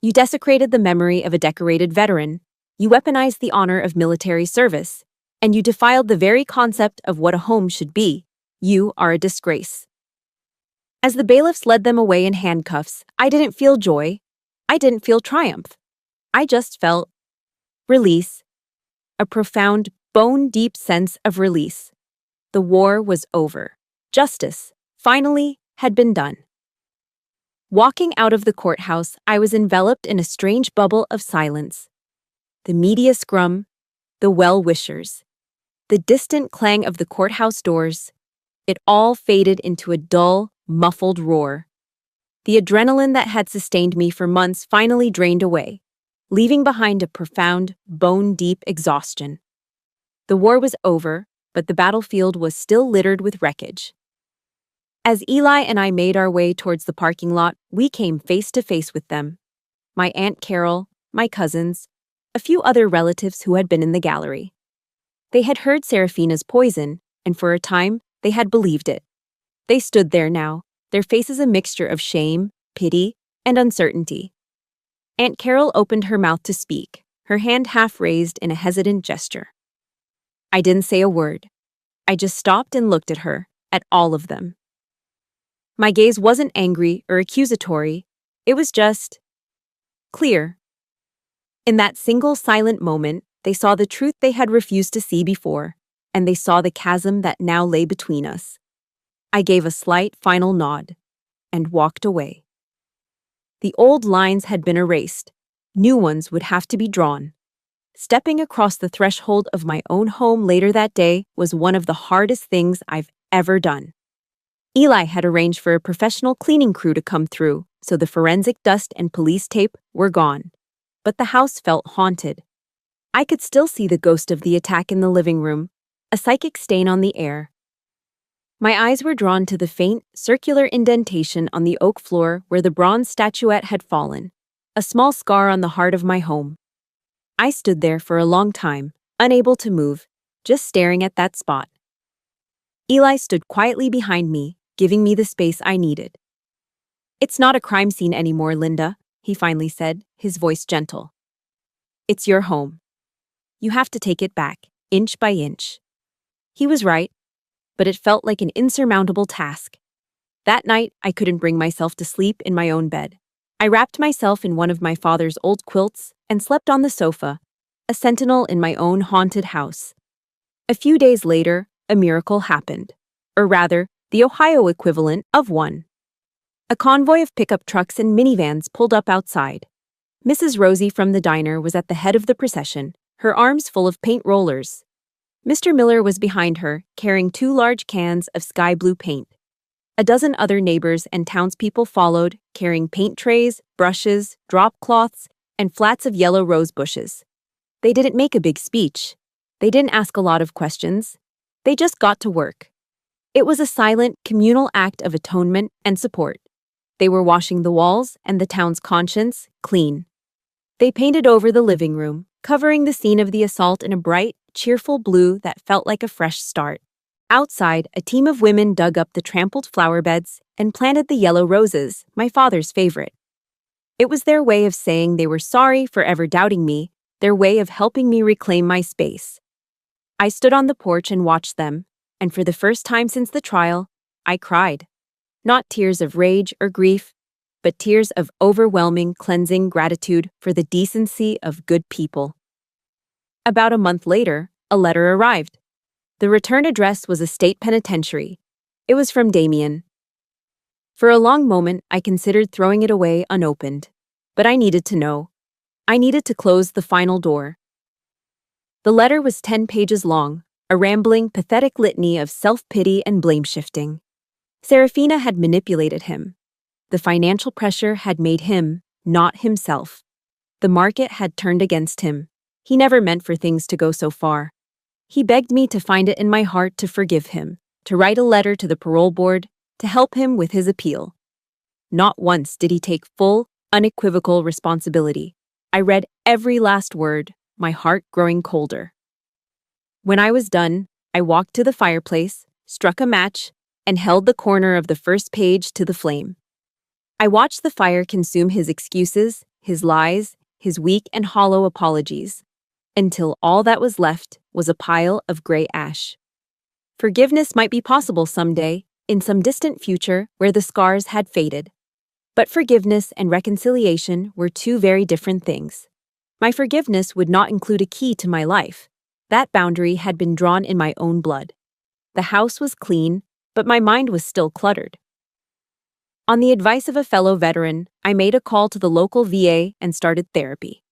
You desecrated the memory of a decorated veteran, you weaponized the honor of military service, and you defiled the very concept of what a home should be. You are a disgrace. As the bailiffs led them away in handcuffs, I didn't feel joy. I didn't feel triumph. I just felt release. A profound, bone-deep sense of release. The war was over. Justice, finally, had been done. Walking out of the courthouse, I was enveloped in a strange bubble of silence. The media scrum, the well-wishers, the distant clang of the courthouse doors, it all faded into a dull, muffled roar. The adrenaline that had sustained me for months finally drained away, leaving behind a profound, bone-deep exhaustion. The war was over, but the battlefield was still littered with wreckage. As Eli and I made our way towards the parking lot, we came face to face with them. My Aunt Carol, my cousins, a few other relatives who had been in the gallery. They had heard Serafina's poison, and for a time, they had believed it. They stood there now, their faces a mixture of shame, pity, and uncertainty. Aunt Carol opened her mouth to speak, her hand half raised in a hesitant gesture. I didn't say a word. I just stopped and looked at her, at all of them. My gaze wasn't angry or accusatory, it was just clear. In that single silent moment, they saw the truth they had refused to see before, and they saw the chasm that now lay between us. I gave a slight final nod and walked away. The old lines had been erased. New ones would have to be drawn. Stepping across the threshold of my own home later that day was one of the hardest things I've ever done. Eli had arranged for a professional cleaning crew to come through, so the forensic dust and police tape were gone. But the house felt haunted. I could still see the ghost of the attack in the living room, a psychic stain on the air. My eyes were drawn to the faint, circular indentation on the oak floor where the bronze statuette had fallen, a small scar on the heart of my home. I stood there for a long time, unable to move, just staring at that spot. Eli stood quietly behind me, giving me the space I needed. "It's not a crime scene anymore, Linda," he finally said, his voice gentle. "It's your home. You have to take it back, inch by inch." He was right, but it felt like an insurmountable task. That night, I couldn't bring myself to sleep in my own bed. I wrapped myself in one of my father's old quilts and slept on the sofa, a sentinel in my own haunted house. A few days later, a miracle happened. Or rather, the Ohio equivalent of one. A convoy of pickup trucks and minivans pulled up outside. Mrs. Rosie from the diner was at the head of the procession, her arms full of paint rollers. Mr. Miller was behind her, carrying 2 large cans of sky blue paint. A dozen other neighbors and townspeople followed, carrying paint trays, brushes, drop cloths, and flats of yellow rose bushes. They didn't make a big speech. They didn't ask a lot of questions. They just got to work. It was a silent, communal act of atonement and support. They were washing the walls and the town's conscience clean. They painted over the living room, covering the scene of the assault in a bright, cheerful blue that felt like a fresh start. Outside, a team of women dug up the trampled flower beds and planted the yellow roses, my father's favorite. It was their way of saying they were sorry for ever doubting me, their way of helping me reclaim my space. I stood on the porch and watched them, and for the first time since the trial, I cried. Not tears of rage or grief, but tears of overwhelming, cleansing gratitude for the decency of good people. About a month later, a letter arrived. The return address was a state penitentiary. It was from Damian. For a long moment, I considered throwing it away unopened. But I needed to know. I needed to close the final door. The letter was 10 pages long, a rambling, pathetic litany of self-pity and blame-shifting. Serafina had manipulated him. The financial pressure had made him, not himself. The market had turned against him. He never meant for things to go so far. He begged me to find it in my heart to forgive him, to write a letter to the parole board, to help him with his appeal. Not once did he take full, unequivocal responsibility. I read every last word, my heart growing colder. When I was done, I walked to the fireplace, struck a match, and held the corner of the first page to the flame. I watched the fire consume his excuses, his lies, his weak and hollow apologies, until all that was left was a pile of gray ash. Forgiveness might be possible someday, in some distant future where the scars had faded. But forgiveness and reconciliation were 2 very different things. My forgiveness would not include a key to my life. That boundary had been drawn in my own blood. The house was clean, but my mind was still cluttered. On the advice of a fellow veteran, I made a call to the local VA and started therapy.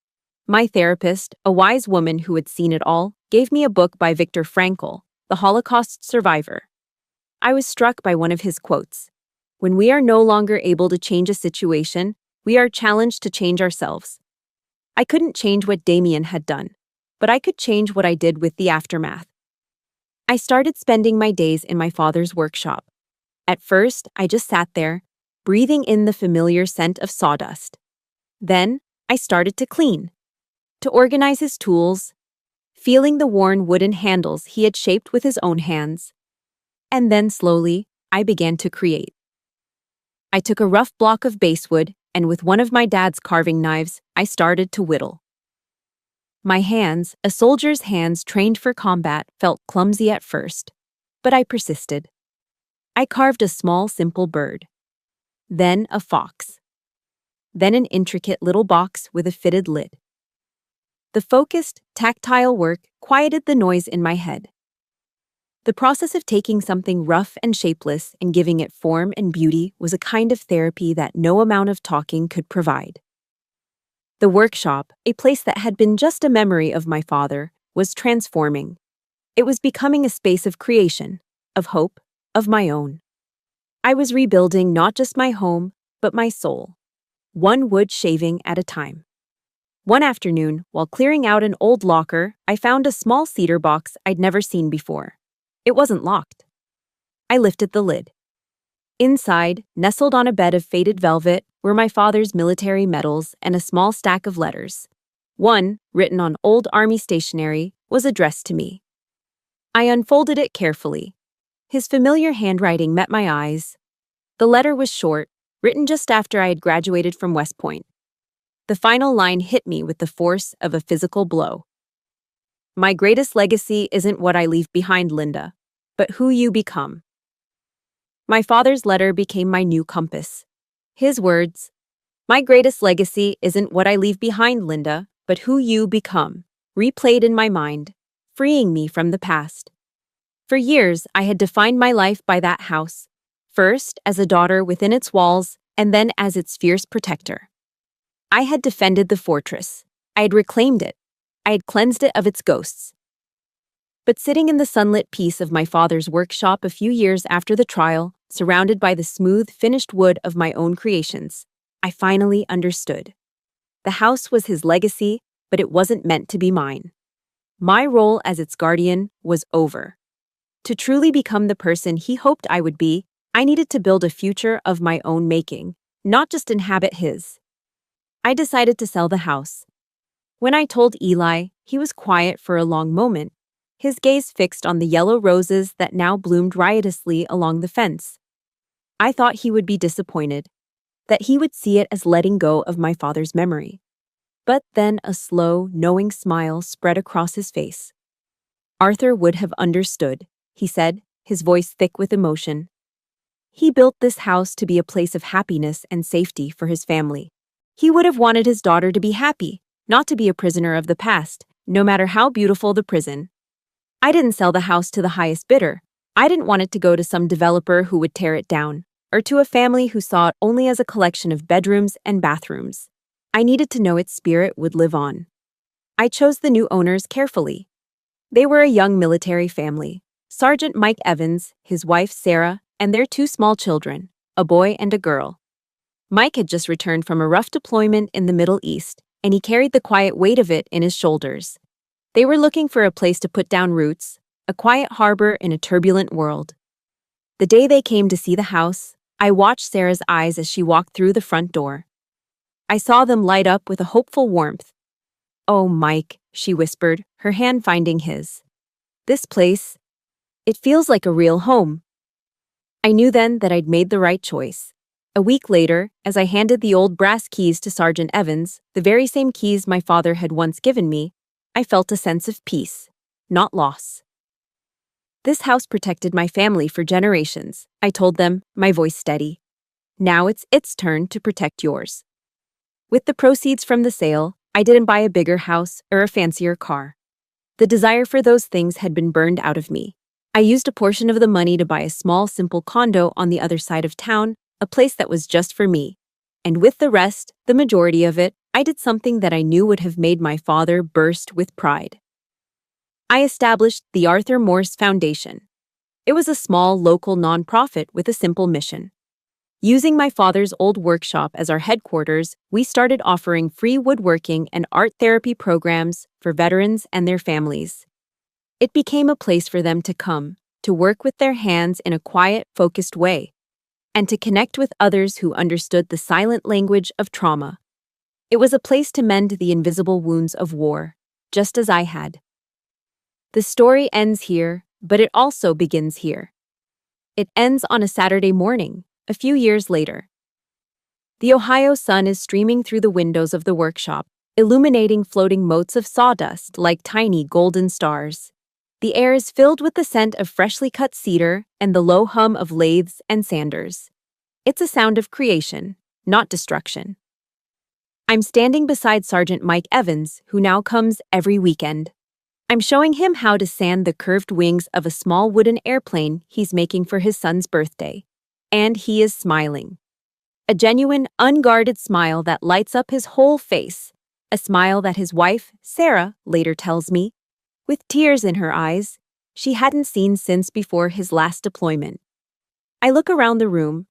My therapist, a wise woman who had seen it all, gave me a book by Viktor Frankl, the Holocaust survivor. I was struck by one of his quotes. "When we are no longer able to change a situation, we are challenged to change ourselves." I couldn't change what Damian had done, but I could change what I did with the aftermath. I started spending my days in my father's workshop. At first, I just sat there, breathing in the familiar scent of sawdust. Then, I started to clean, to organize his tools, feeling the worn wooden handles he had shaped with his own hands. And then slowly, I began to create. I took a rough block of basswood, and with one of my dad's carving knives, I started to whittle. My hands, a soldier's hands trained for combat, felt clumsy at first, but I persisted. I carved a small, simple bird. Then a fox. Then an intricate little box with a fitted lid. The focused, tactile work quieted the noise in my head. The process of taking something rough and shapeless and giving it form and beauty was a kind of therapy that no amount of talking could provide. The workshop, a place that had been just a memory of my father, was transforming. It was becoming a space of creation, of hope, of my own. I was rebuilding not just my home, but my soul, one wood shaving at a time. One afternoon, while clearing out an old locker, I found a small cedar box I'd never seen before. It wasn't locked. I lifted the lid. Inside, nestled on a bed of faded velvet, were my father's military medals and a small stack of letters. One, written on old army stationery, was addressed to me. I unfolded it carefully. His familiar handwriting met my eyes. The letter was short, written just after I had graduated from West Point. The final line hit me with the force of a physical blow. My greatest legacy isn't what I leave behind, Linda, but who you become. My father's letter became my new compass. His words, "My greatest legacy isn't what I leave behind, Linda, but who you become," replayed in my mind, freeing me from the past. For years, I had defined my life by that house, first as a daughter within its walls, and then as its fierce protector. I had defended the fortress. I had reclaimed it. I had cleansed it of its ghosts. But sitting in the sunlit peace of my father's workshop a few years after the trial, surrounded by the smooth, finished wood of my own creations, I finally understood. The house was his legacy, but it wasn't meant to be mine. My role as its guardian was over. To truly become the person he hoped I would be, I needed to build a future of my own making, not just inhabit his. I decided to sell the house. When I told Eli, he was quiet for a long moment, his gaze fixed on the yellow roses that now bloomed riotously along the fence. I thought he would be disappointed, that he would see it as letting go of my father's memory. But then a slow, knowing smile spread across his face. "Arthur would have understood," he said, his voice thick with emotion. "He built this house to be a place of happiness and safety for his family. He would have wanted his daughter to be happy, not to be a prisoner of the past, no matter how beautiful the prison. I didn't sell the house to the highest bidder. I didn't want it to go to some developer who would tear it down, or to a family who saw it only as a collection of bedrooms and bathrooms. I needed to know its spirit would live on. I chose the new owners carefully. They were a young military family, Sergeant Mike Evans, his wife Sarah, and their two small children, a boy and a girl. Mike had just returned from a rough deployment in the Middle East, and he carried the quiet weight of it in his shoulders. They were looking for a place to put down roots, a quiet harbor in a turbulent world. The day they came to see the house, I watched Sarah's eyes as she walked through the front door. I saw them light up with a hopeful warmth. "Oh, Mike," she whispered, her hand finding his. "This place, it feels like a real home." I knew then that I'd made the right choice. A week later, as I handed the old brass keys to Sergeant Evans, the very same keys my father had once given me, I felt a sense of peace, not loss. "This house protected my family for generations," I told them, my voice steady. "Now it's its turn to protect yours." With the proceeds from the sale, I didn't buy a bigger house or a fancier car. The desire for those things had been burned out of me. I used a portion of the money to buy a small, simple condo on the other side of town, a place that was just for me. And with the rest, the majority of it, I did something that I knew would have made my father burst with pride. I established the Arthur Morse Foundation. It was a small, local nonprofit with a simple mission. Using my father's old workshop as our headquarters, we started offering free woodworking and art therapy programs for veterans and their families. It became a place for them to come, to work with their hands in a quiet, focused way, and to connect with others who understood the silent language of trauma. It was a place to mend the invisible wounds of war, just as I had. The story ends here, but it also begins here. It ends on a Saturday morning, a few years later. The Ohio sun is streaming through the windows of the workshop, illuminating floating motes of sawdust like tiny golden stars. The air is filled with the scent of freshly cut cedar and the low hum of lathes and sanders. It's a sound of creation, not destruction. I'm standing beside Sergeant Mike Evans, who now comes every weekend. I'm showing him how to sand the curved wings of a small wooden airplane he's making for his son's birthday. And he is smiling. A genuine, unguarded smile that lights up his whole face, a smile that his wife, Sarah, later tells me, with tears in her eyes, she hadn't seen since before his last deployment. I look around the room.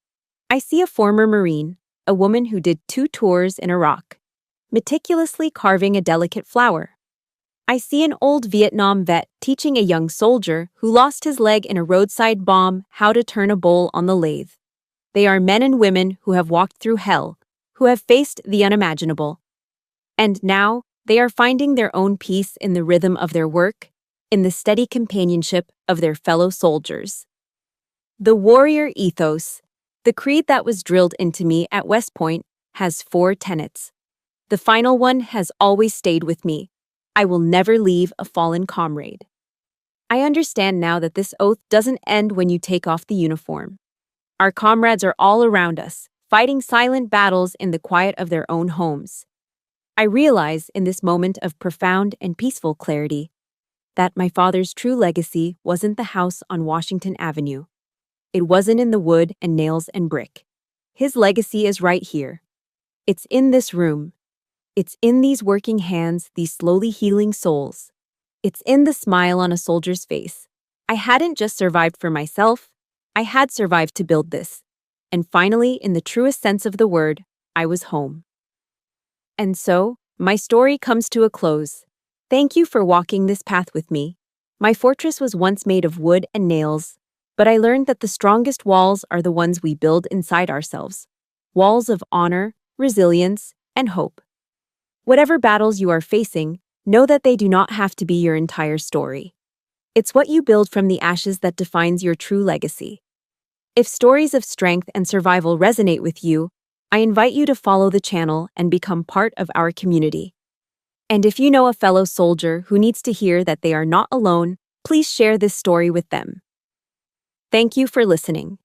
I see a former Marine, a woman who did 2 tours in Iraq, meticulously carving a delicate flower. I see an old Vietnam vet teaching a young soldier who lost his leg in a roadside bomb how to turn a bowl on the lathe. They are men and women who have walked through hell, who have faced the unimaginable. And now, they are finding their own peace in the rhythm of their work, in the steady companionship of their fellow soldiers. The warrior ethos, the creed that was drilled into me at West Point, has 4 tenets. The final one has always stayed with me. I will never leave a fallen comrade. I understand now that this oath doesn't end when you take off the uniform. Our comrades are all around us, fighting silent battles in the quiet of their own homes. I realize in this moment of profound and peaceful clarity that my father's true legacy wasn't the house on Washington Avenue. It wasn't in the wood and nails and brick. His legacy is right here. It's in this room. It's in these working hands, these slowly healing souls. It's in the smile on a soldier's face. I hadn't just survived for myself. I had survived to build this. And finally, in the truest sense of the word, I was home. And so, my story comes to a close. Thank you for walking this path with me. My fortress was once made of wood and nails, but I learned that the strongest walls are the ones we build inside ourselves. Walls of honor, resilience, and hope. Whatever battles you are facing, know that they do not have to be your entire story. It's what you build from the ashes that defines your true legacy. If stories of strength and survival resonate with you, I invite you to follow the channel and become part of our community. And if you know a fellow soldier who needs to hear that they are not alone, please share this story with them. Thank you for listening.